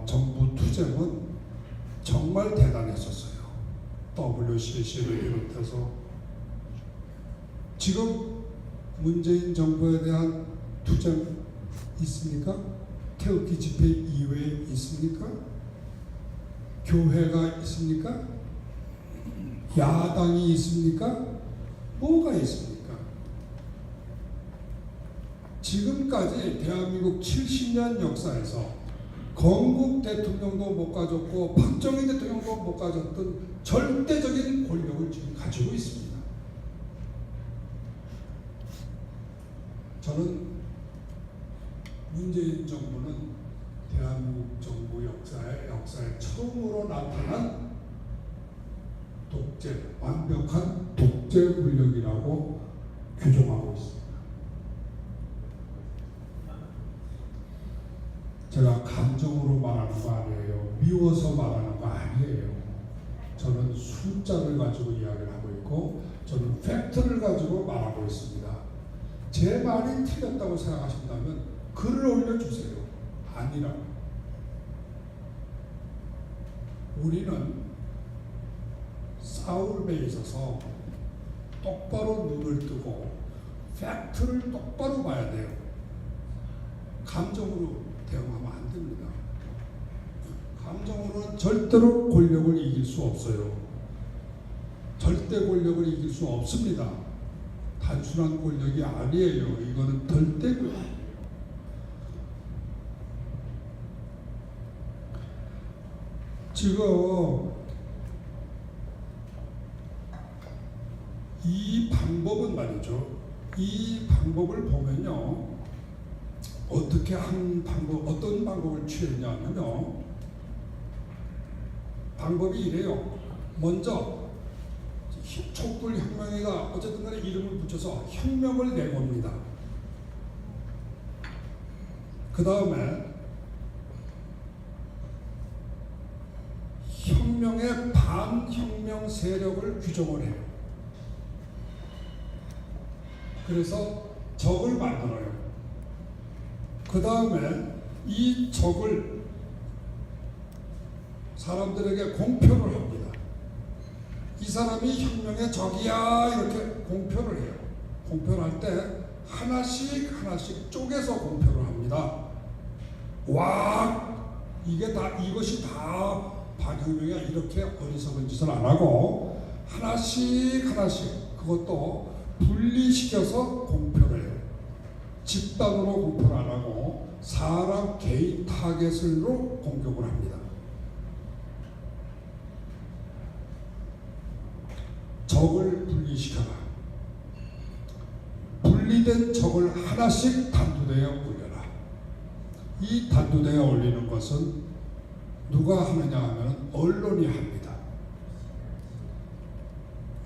정부 투쟁은 정말 대단했었어요. WCC를 비롯해서 지금 문재인 정부에 대한 투쟁 있습니까? 태극기 집회 이외에 있습니까? 교회가 있습니까? 야당이 있습니까? 뭐가 있습니까? 지금까지 대한민국 70년 역사에서 건국 대통령도 못 가졌고 박정희 대통령도 못 가졌던 절대적인 권력을 지금 가지고 있습니다. 저는 문재인 정부는 대한민국 정부 역사에 처음으로 나타난 독재, 완벽한 독재 권력이라고 규정하고 있습니다. 제가 감정으로 말하는 거 아니에요. 미워서 말하는 거 아니에요. 저는 숫자를 가지고 이야기를 하고 있고 저는 팩트를 가지고 말하고 있습니다. 제 말이 틀렸다고 생각하신다면 글을 올려주세요. 아니라고. 우리는 싸움에 있어서 똑바로 눈을 뜨고 팩트를 똑바로 봐야 돼요. 감정으로 대응하면 안 됩니다. 감정으로는 절대로 권력을 이길 수 없어요. 절대 권력을 이길 수 없습니다. 단순한 권력이 아니에요. 이거는 절대 권력. 지금 이 방법은 말이죠. 이 방법을 보면요. 어떻게 한 방법, 어떤 방법을 취했냐면요. 방법이 이래요. 먼저 촛불혁명이가 어쨌든 간에 이름을 붙여서 혁명을 내봅니다. 그 다음에 혁명의 반혁명 세력을 규정을 해요. 그래서 적을 만들어요. 그 다음에 이 적을 사람들에게 공표를 합니다. 이 사람이 혁명의 적이야 이렇게 공표를 해요. 공표를 할 때 하나씩 쪼개서 공표를 합니다. 와, 이것이 다 반혁명이야 이렇게 어리석은 짓을 안 하고 하나씩 그것도 분리시켜서 공표를 해요. 집단으로 공표를 안 하고 사람 개인 타겟으로 공격을 합니다. 적을 분리시켜라. 분리된 적을 하나씩 단두대에 올려라. 이 단두대에 올리는 것은 누가 하느냐 하면 언론이 합니다.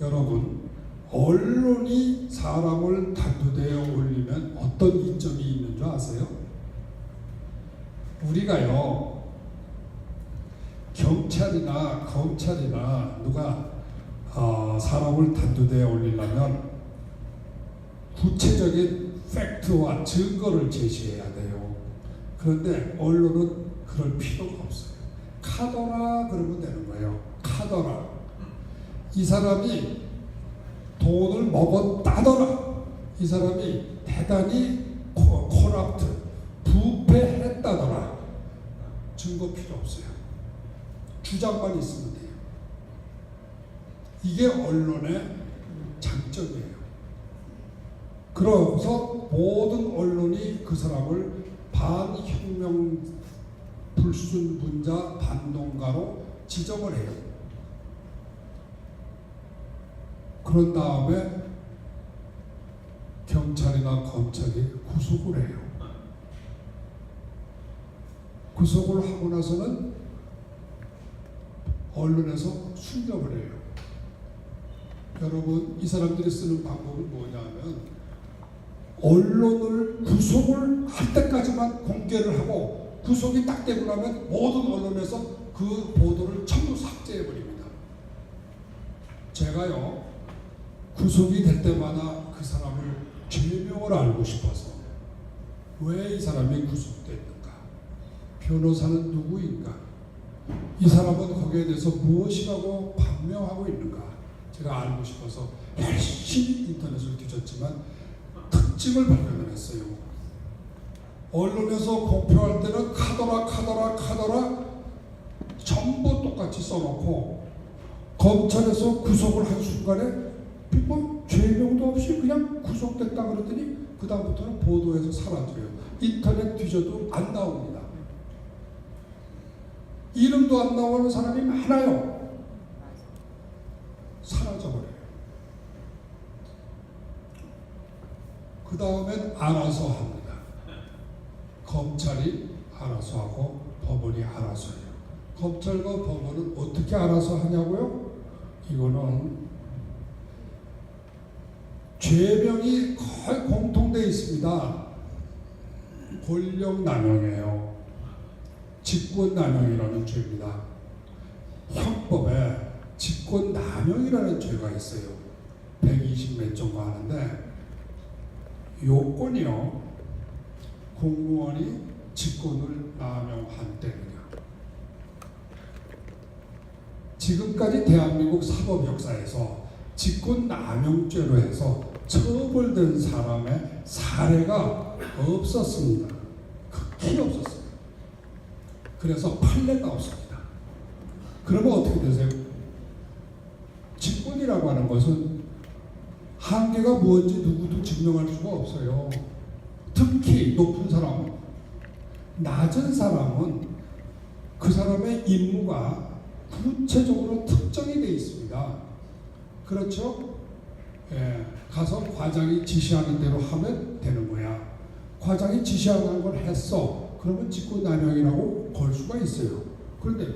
여러분, 언론이 사람을 단두대에 올리면 어떤 이점이 있는 줄 아세요? 우리가요, 경찰이나 검찰이나 누가 사람을 단두대에 올리려면 구체적인 팩트와 증거를 제시해야 돼요. 그런데 언론은 그럴 필요가 없어요. 카더라 그러면 되는 거예요. 카더라. 이 사람이 돈을 먹었다더라. 이 사람이 대단히 코랍트, 부패했다더라. 증거 필요 없어요. 주장만 있으면 돼요. 이게 언론의 장점이에요. 그러고서 모든 언론이 그 사람을 반혁명 불순분자 반동가로 지정을 해요. 그런 다음에 경찰이나 검찰이 구속을 해요. 구속을 하고 나서는 언론에서 출력을 해요. 여러분, 이 사람들이 쓰는 방법은 뭐냐면 언론을 구속을 할 때까지만 공개를 하고 구속이 딱 되고 나면 모든 언론에서 그 보도를 전부 삭제해버립니다. 제가요, 구속이 될 때마다 그 사람을 죄명을 알고 싶어서 왜 이 사람이 구속됐는가? 변호사는 누구인가? 이 사람은 거기에 대해서 무엇이라고 반명하고 있는가? 제가 알고 싶어서 열심히 인터넷을 뒤졌지만 특징을 발견을 했어요. 언론에서 공표할 때는 카더라 전부 똑같이 써놓고 검찰에서 구속을 한 순간에 뭐 죄명도 없이 그냥 구속됐다 그러더니 그 다음부터는 보도에서 사라져요. 인터넷 뒤져도 안 나옵니다. 이름도 안 나오는 사람이 많아요. 사라져버려요. 그 다음엔 알아서 합니다. 검찰이 알아서 하고 법원이 알아서 해요. 검찰과 법원은 어떻게 알아서 하냐고요? 이거는 죄명이 거의 공통되어 있습니다. 권력남용이에요. 직권남용이라는 죄입니다. 형법에 직권남용이라는 죄가 있어요. 120몇 조가 하는데 요건이요. 공무원이 직권을 남용한 때느냐. 지금까지 대한민국 사법 역사에서 직권남용죄로 해서 처벌된 사람의 사례가 없었습니다. 극히 없었어요. 그래서 판례가 없습니다. 그러면 어떻게 되세요? 직권이라고 하는 것은 한계가 뭔지 누구도 증명할 수가 없어요. 특히 높은 사람은, 낮은 사람은 그 사람의 임무가 구체적으로 특정이 되어 있습니다. 그렇죠? 예, 가서 과장이 지시하는 대로 하면 되는 거야. 과장이 지시하는 걸 했어. 그러면 직권남용이라고 걸 수가 있어요. 그런데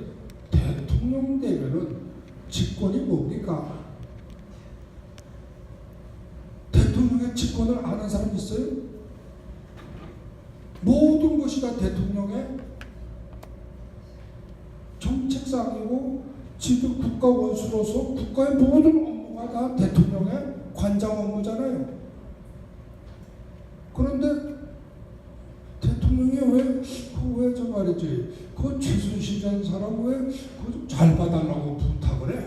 대통령 되면은 직권이 뭡니까? 대통령의 직권을 아는 사람 있어요? 모든 것이 다 대통령의 정책상이고 지금 국가 원수로서 국가의 모든 업무가 다 대통령의 관장 업무잖아요. 그런데 대통령이 왜 저 말이지, 그 최순실이라는 사람 왜 그 잘 봐달라고 부탁을 해?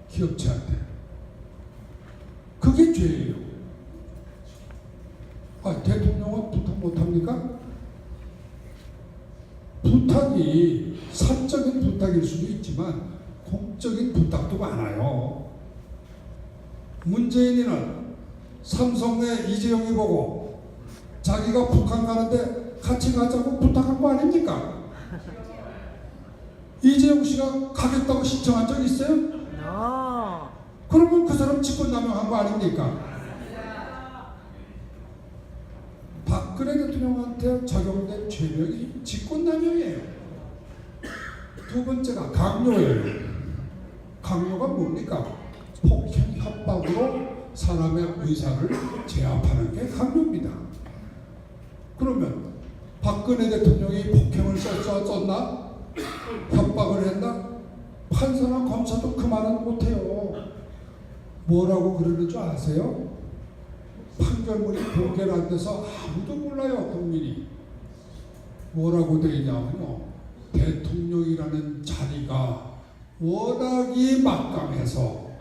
기업체한테. 그게 죄예요. 아, 대통령은 부탁 못합니까? 부탁이 사적인 부탁일 수도 있지만 공적인 부탁도 많아요. 문재인이는 삼성의 이재용이 보고 자기가 북한 가는데 같이 가자고 부탁한 거 아닙니까? 이재용 씨가 가겠다고 신청한 적 있어요? 그러면 그 사람 직권남용한 거 아닙니까? 박근혜 대통령한테 적용된 죄명이 직권남용이에요. 두 번째가 강요예요. 강요가 뭡니까? 폭행 협박으로 사람의 의사를 제압하는 게 강요입니다. 그러면 박근혜 대통령이 폭행을 썼나? 협박을 했나? 판사나 검사도 그 말은 못해요. 뭐라고 그러는 줄 아세요? 판결문이 공개가 안 돼서 아무도 몰라요, 국민이. 뭐라고 되어 있냐면요, 대통령이라는 자리가 워낙이 막강해서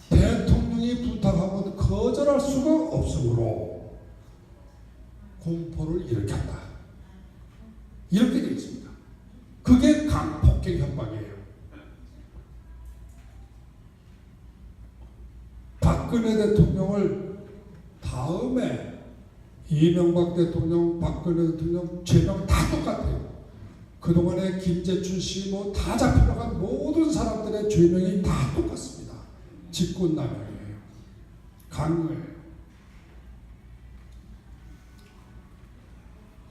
대통령이 부탁하면 거절할 수가 없으므로 공포를 일으켰다. 이렇게 되어 있습니다. 그게 강폭행 협박이에요. 박근혜 대통령을 다음에 이명박 대통령, 박근혜 대통령 죄명 다 똑같아요. 그동안에 김재춘 씨 뭐 다 잡혀나간 모든 사람들의 죄명이 다 똑같습니다. 직권남용이에요. 강요예요.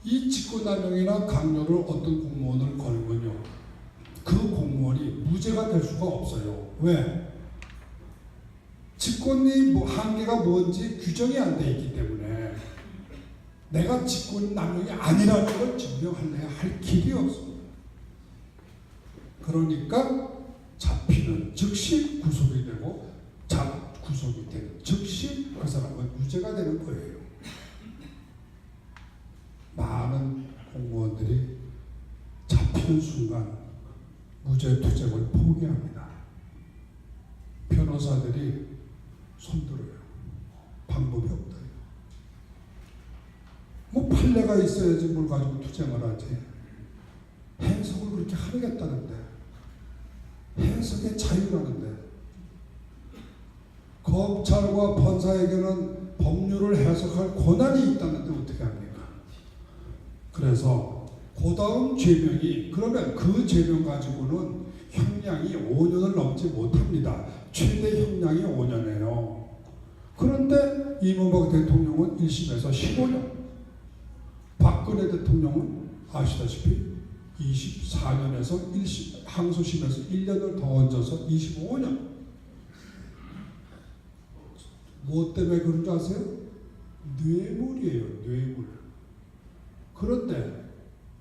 이 직권남용이나 강요를 어떤 공무원을 걸면요, 그 공무원이 무죄가 될 수가 없어요. 왜? 직권이 한계가 뭔지 규정이 안 돼 있기 때문에 내가 직권남용이 아니라는 걸 증명하려야 할 길이 없습니다. 그러니까 잡히는 즉시 구속이 되고 구속이 되는 즉시 그 사람은 무죄가 되는 거예요. 공무원들이 잡히는 순간 무죄 투쟁을 포기합니다. 변호사들이 손들어요. 방법이 없다. 뭐 판례가 있어야지 뭘 가지고 투쟁을 하지. 해석을 그렇게 하겠다는데, 해석의 자유라는데, 검찰과 판사에게는 법률을 해석할 권한이 있다는데 어떻게 합니까? 그래서 그 다음 죄명이, 그러면 그 죄명 가지고는 형량이 5년을 넘지 못합니다. 최대 형량이 5년이에요. 그런데 이명박 대통령은 1심에서 15년, 박근혜 대통령은 아시다시피 24년에서 1심, 항소심에서 1년을 더 얹어서 25년. 뭐 때문에 그런 줄 아세요? 뇌물이에요, 뇌물. 그런데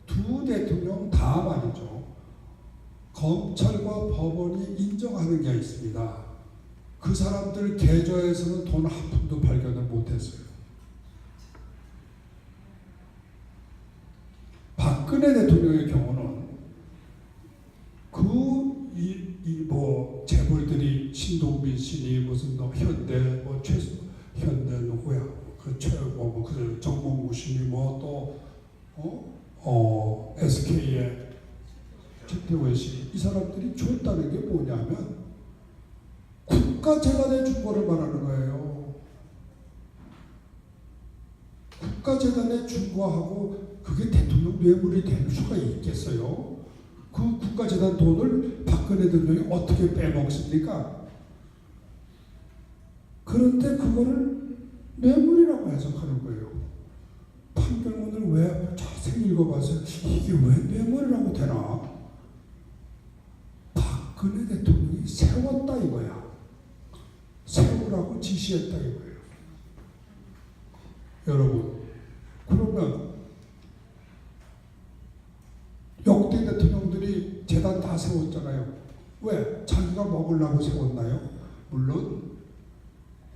두 대통령 다 말이죠. 검찰과 법원이 인정하는 게 있습니다. 그 사람들 계좌에서는 돈 한 푼도 발견을 못했어요. 박근혜 대통령의 경우는 뭐 재벌들이 신동빈 씨니 무슨 현대 뭐 현대 누구야 그 정몽구 씨니 뭐 또 SK의 최태원 씨, 이 사람들이 줬다는 게 뭐냐면 국가재단에 준 거를 말하는 거예요. 국가재단에 준 거하고 그게 대통령 뇌물이 될 수가 있겠어요? 그 국가재단 돈을 박근혜 대통령이 어떻게 빼먹습니까? 그런데 그거를 뇌물이라고 해석하는 거예요. 판결문을 왜 자세히 읽어봐서 이게 왜 뇌물이라고 되나? 박근혜 대통령이 세웠다 이거야. 세우라고 지시했다 이거예요. 여러분, 그러면 역대 대통령들이 재단 다 세웠잖아요. 왜? 자기가 먹으려고 세웠나요? 물론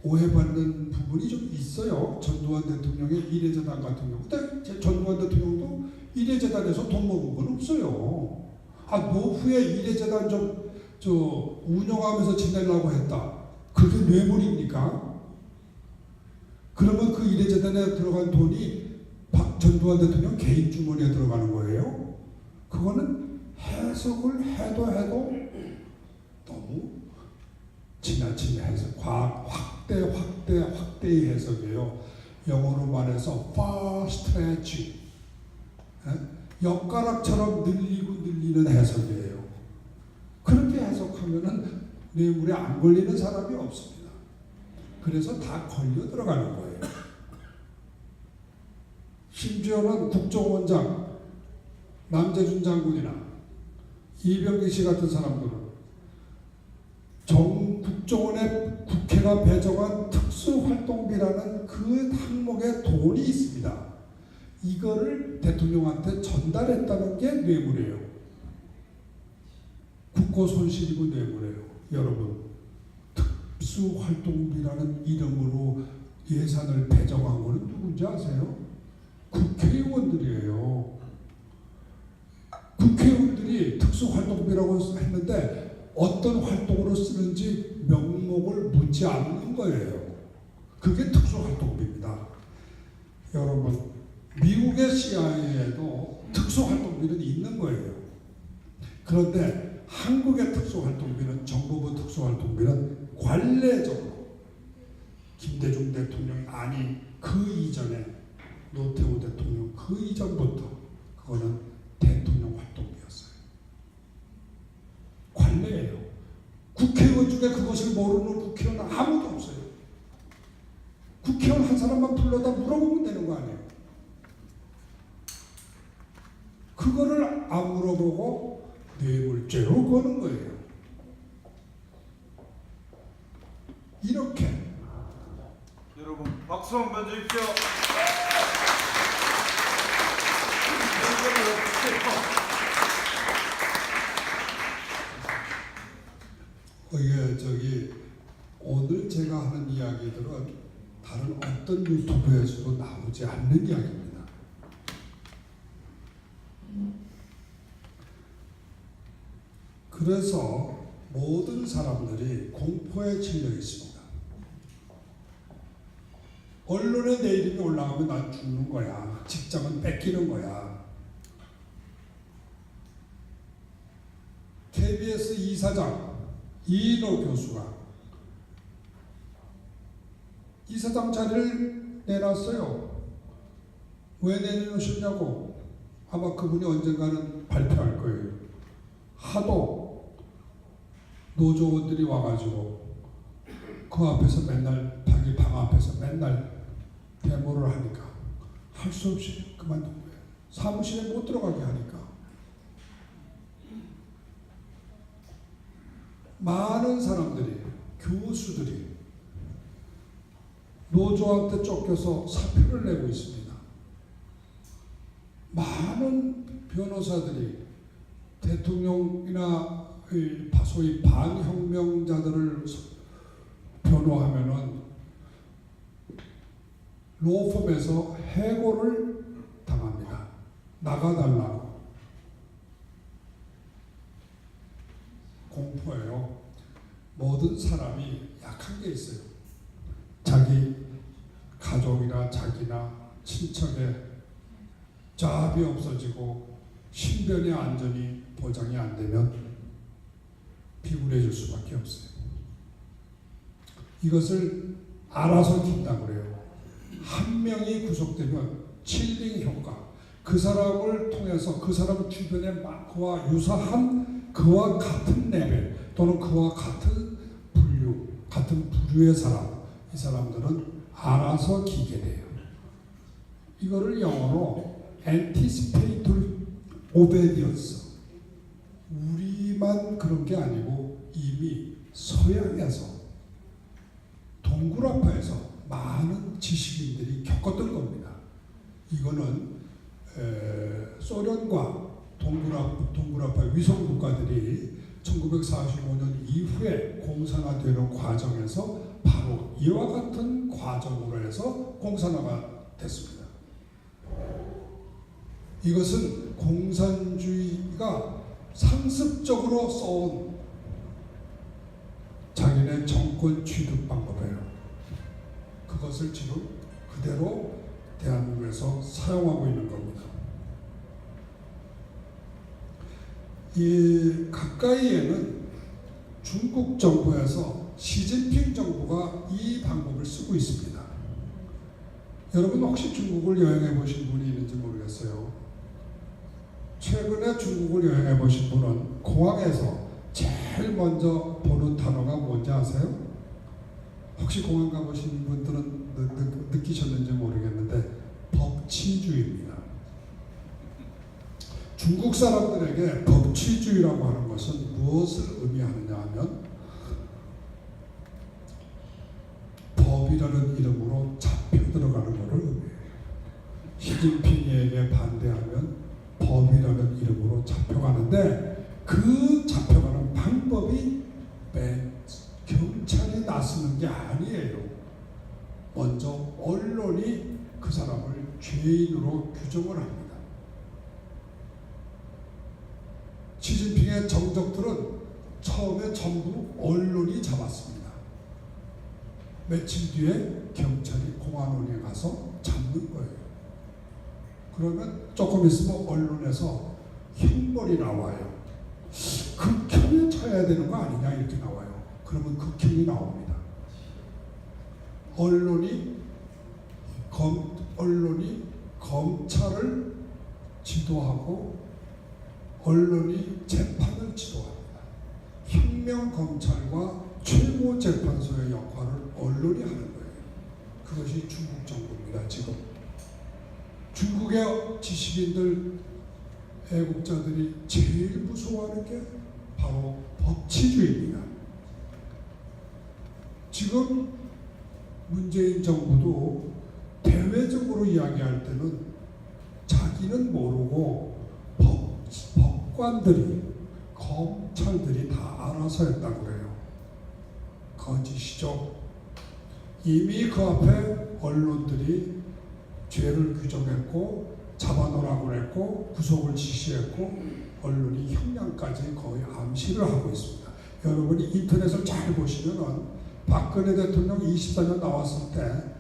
오해받는 부분이 좀 있어요. 전두환 대통령의 이례재단 같은 경우. 근데 전두환 대통령도 이례재단에서 돈 먹은 건 없어요. 노후에 이례재단 운영하면서 지내려고 했다. 그게 뇌물입니까? 그러면 그 이례재단에 들어간 돈이 전두환 대통령 개인 주머니에 들어가는 거예요? 그거는 해석을 해도 너무 지나친 해석, 확대의 해석이에요. 영어로 말해서 far stretching, 엿가락처럼 늘리는 해석이에요. 그렇게 해석하면은 뇌물에 안 걸리는 사람이 없습니다. 그래서 다 걸려 들어가는 거예요. 심지어는 국정원장 남재준 장군이나 이병기 씨 같은 사람들은 국정원에 국회가 배정한 특수활동비라는 그 항목에 돈이 있습니다. 이거를 대통령한테 전달했다는 게 뇌물이에요. 국고 손실이고 뇌물이에요. 여러분, 특수활동비라는 이름으로 예산을 배정한 거는 누군지 아세요? 국회의원들이에요. 국회의원들이 특수활동비라고 했는데 어떤 활동으로 쓰는지 명목을 묻지 않는 거예요. 그게 특수활동비입니다. 여러분, 미국의 CIA에도 특수활동비는 있는 거예요. 그런데 한국의 특수활동비는, 정부부 특수활동비는 관례적으로 김대중 대통령이 그 이전에 노태우 대통령 그 이전부터 그거는 대통령 활동비였어요. 관례예요. 국회의원 중에 그것을 모르는 국회의원은 아무도 없어요. 국회의원 한 사람만 불러다 물어보면 되는 거 아니에요. 그거를 안 물어보고 뇌물죄로 거는 거예요. 이렇게 여러분 박수 한번 주십시오. 이게 오늘 제가 하는 이야기들은 다른 어떤 유튜브에서도 나오지 않는 이야기입니다. 그래서 모든 사람들이 공포에 질려 있습니다. 언론에 내 이름이 올라가면 난 죽는 거야. 직장은 뺏기는 거야. KBS 이사장 이인호 교수가 이사장 자리를 내놨어요. 왜 내놓으셨냐고. 아마 그분이 언젠가는 발표할 거예요. 하도 노조원들이 와가지고 그 앞에서 맨날 자기 방 앞에서 맨날 데모를 하니까 할 수 없이 그만둔 거예요. 사무실에 못 들어가게 하니까. 많은 사람들이, 교수들이 노조한테 쫓겨서 사표를 내고 있습니다. 많은 변호사들이 대통령이나 소위 반혁명자들을 변호하면은 로펌에서 해고를 당합니다. 나가달라고. 공포예요. 모든 사람이 약한 게 있어요. 자기 가족이나 자기나 친척의 잡이 없어지고 신변의 안전이 보장이 안 되면 비굴해질 수밖에 없어요. 이것을 알아서 긴다고 그래요. 한 명이 구속되면 칠링 효과, 그 사람을 통해서 그 사람 주변에 그와 유사한 그와 같은 레벨 또는 그와 같은 분류, 같은 부류의 사람, 이 사람들은 알아서 기게 돼요. 이거를 영어로 anticipatory obedience. 우리만 그런 게 아니고 이미 서양에서 동굴아파에서 많은 지식인들이 겪었던 겁니다. 이거는 소련과 동굴아파 위성 국가들이 1945년 이후에 공산화되는 과정에서 바로 이와 같은 과정으로 해서 공산화가 됐습니다. 이것은 공산주의가 상습적으로 써온 자기네 정권 취득 방법이에요. 그것을 지금 그대로 대한민국에서 사용하고 있는 겁니다. 이 가까이에는 중국 정부에서 시진핑 정부가 이 방법을 쓰고 있습니다. 여러분 혹시 중국을 여행해 보신 분이 있는지 모르겠어요. 최근에 중국을 여행해 보신 분은 공항에서 제일 먼저 보는 단어가 뭔지 아세요? 혹시 공항 가보신 분들은 느끼셨는지 모르겠는데 법치주의입니다. 중국 사람들에게 법치주의라고 하는 것은 무엇을 의미하느냐 하면 법이라는 이름으로 잡혀 들어가는 것을 의미해요. 시진핑에게 반대하면 법이라는 이름으로 잡혀가는데 그 잡혀가는 방법이 경찰이 나서는 게 아니에요. 먼저 언론이 그 사람을 죄인으로 규정을 합니다. 시진핑의 정적들은 처음에 전부 언론이 잡았습니다. 며칠 뒤에 경찰이 공안원에 가서 잡는 거예요. 그러면 조금 있으면 언론에서 형벌이 나와요. 극형에 처해야 되는 거 아니냐 이렇게 나와요. 그러면 극형이 나옵니다. 언론이 검찰을 지도하고 언론이 재판을 지도합니다. 혁명검찰과 최고재판소의 역할을 언론이 하는 거예요. 그것이 중국 정부입니다. 지금 중국의 지식인들, 애국자들이 제일 무서워하는 게 바로 법치주의입니다. 지금 문재인 정부도 대외적으로 이야기할 때는 자기는 모르고 법관들이, 검찰들이 다 알아서 했다고 그래요. 거짓이죠. 이미 그 앞에 언론들이 죄를 규정했고 잡아놓으라고 했고 구속을 지시했고 언론이 형량까지 거의 암시를 하고 있습니다. 여러분이 인터넷을 잘 보시면은 박근혜 대통령 24년 나왔을 때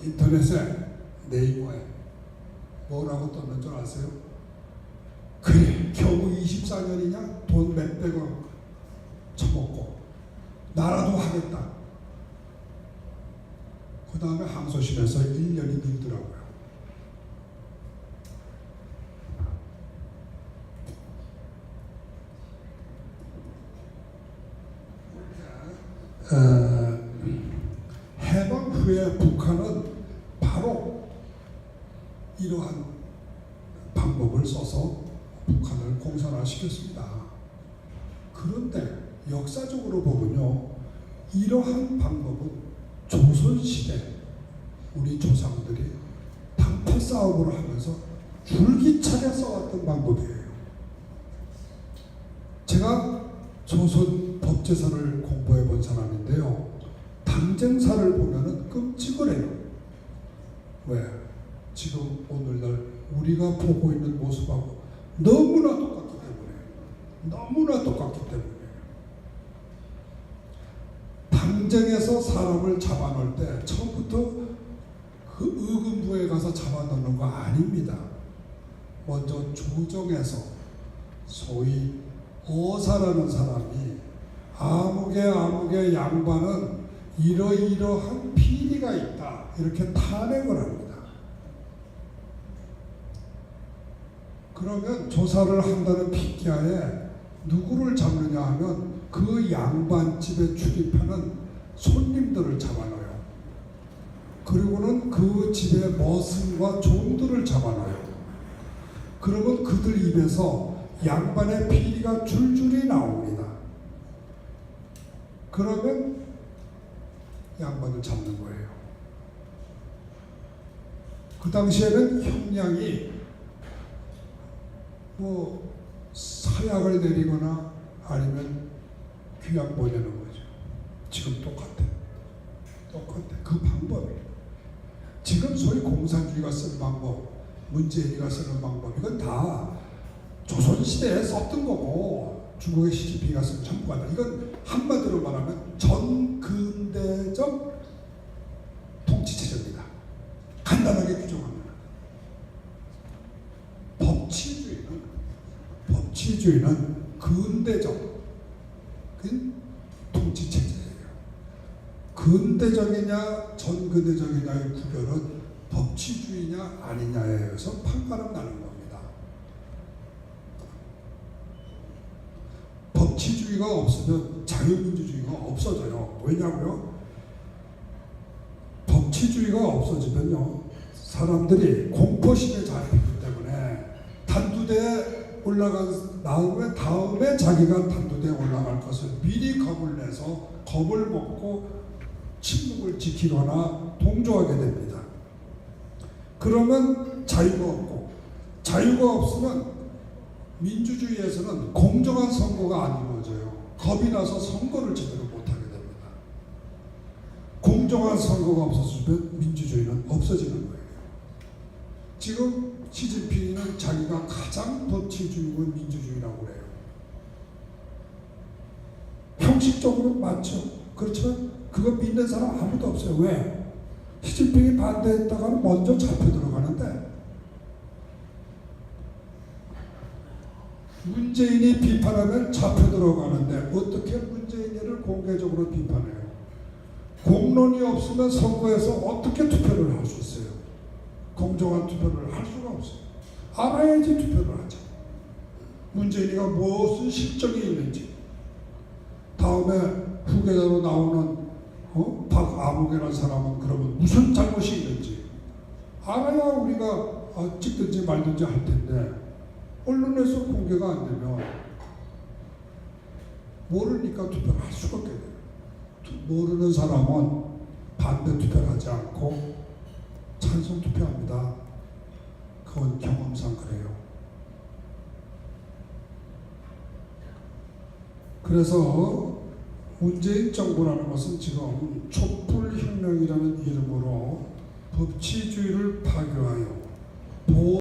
인터넷에 네이버에 뭐라고 떴는 줄 아세요? 그래 겨우 24년이냐? 돈 몇백억 처먹고 나라도 하겠다. 그 다음에 항소심에서 1년이 늘더라고요. 해방 후에 북한은 바로 이러한 방법을 써서 북한을 공산화시켰습니다. 그런데 역사적으로 보면요, 이러한 방법은 조선시대 우리 조상들이 당파 싸움을 하면서 줄기차게 써왔던 방법이에요. 제가 조선 법제사를 공부해 본 사람인데요, 당쟁사를 보면은 끔찍을 해요. 왜? 지금 오늘날 우리가 보고 있는 모습하고 너무나 똑같기 때문에, 너무나 똑같기 때문에. 당쟁에서 사람을 잡아놓을 때 처음부터 그 의금부에 가서 잡아놓는 거 아닙니다. 먼저 조정에서 소위 어사라는 사람이 아무개 양반은 이러이러한 비리가 있다 이렇게 탄핵을 합니다. 그러면 조사를 한다는 핑계하에 누구를 잡느냐 하면 그 양반집에 출입하는 손님들을 잡아놔요. 그리고는 그 집의 머슴과 종들을 잡아놔요. 그러면 그들 입에서 양반의 비리가 줄줄이 나옵니다. 그러면 양반을 잡는 거예요. 그 당시에는 형량이 뭐 사약을 내리거나 아니면 귀양 보내는 거죠. 지금 똑같아. 그 방법이에요. 지금 소위 공산주의가 쓰는 방법, 문재인이가 쓰는 방법, 이건 다 조선시대에 썼던 거고 중국의 시진핑이가 쓴 전부가 다. 이건 한마디로 말하면 전근대적 통치체제입니다. 간단하게 규정합니다. 법치주의는 근대적 통치체제예요. 근대적이냐 전근대적이냐의 구별은 법치주의냐 아니냐에 의해서 판가름 나는 겁니다. 법치주의가 없으면 자유민주주의가 없어져요. 왜냐고요? 법치주의가 없어지면요, 사람들이 공포심에 잡히기 때문에 단두대에 올라간 다음에 자기가 단두대에 올라갈 것을 미리 겁을 내서 겁을 먹고 침묵을 지키거나 동조하게 됩니다. 그러면 자유가 없고, 자유가 없으면 민주주의에서는 공정한 선거가 안 이루어져요. 겁이 나서 선거를 제대로 못하게 됩니다. 공정한 선거가 없어지면 민주주의는 없어지는 거예요. 지금 시진핑이는 자기가 가장 법치주의고 민주주의라고 그래요. 형식적으로 맞죠. 그렇지만 그거 믿는 사람 아무도 없어요. 왜? 시진핑이 반대했다가는 먼저 잡혀 들어가는데, 문재인이 비판하면 잡혀 들어가는데 어떻게 문재인을 공개적으로 비판해요? 공론이 없으면 선거에서 어떻게 투표를 할 수 있어요? 공정한 투표를 할 수가 없어요. 알아야지 투표를 하죠. 문재인이가 무슨 실적이 있는지, 다음에 후계자로 나오는 박아무개라는 사람은 그러면 무슨 잘못이 있는지 알아야 우리가 찍든지 말든지 할 텐데, 언론에서 공개가 안 되면 모르니까 투표를 할 수가 없게 돼요. 모르는 사람은 반대 투표를 하지 않고 찬성 투표합니다. 그건 경험상 그래요. 그래서 문재인 정부라는 것은 지금 촛불혁명이라는 이름으로 법치주의를 파괴하여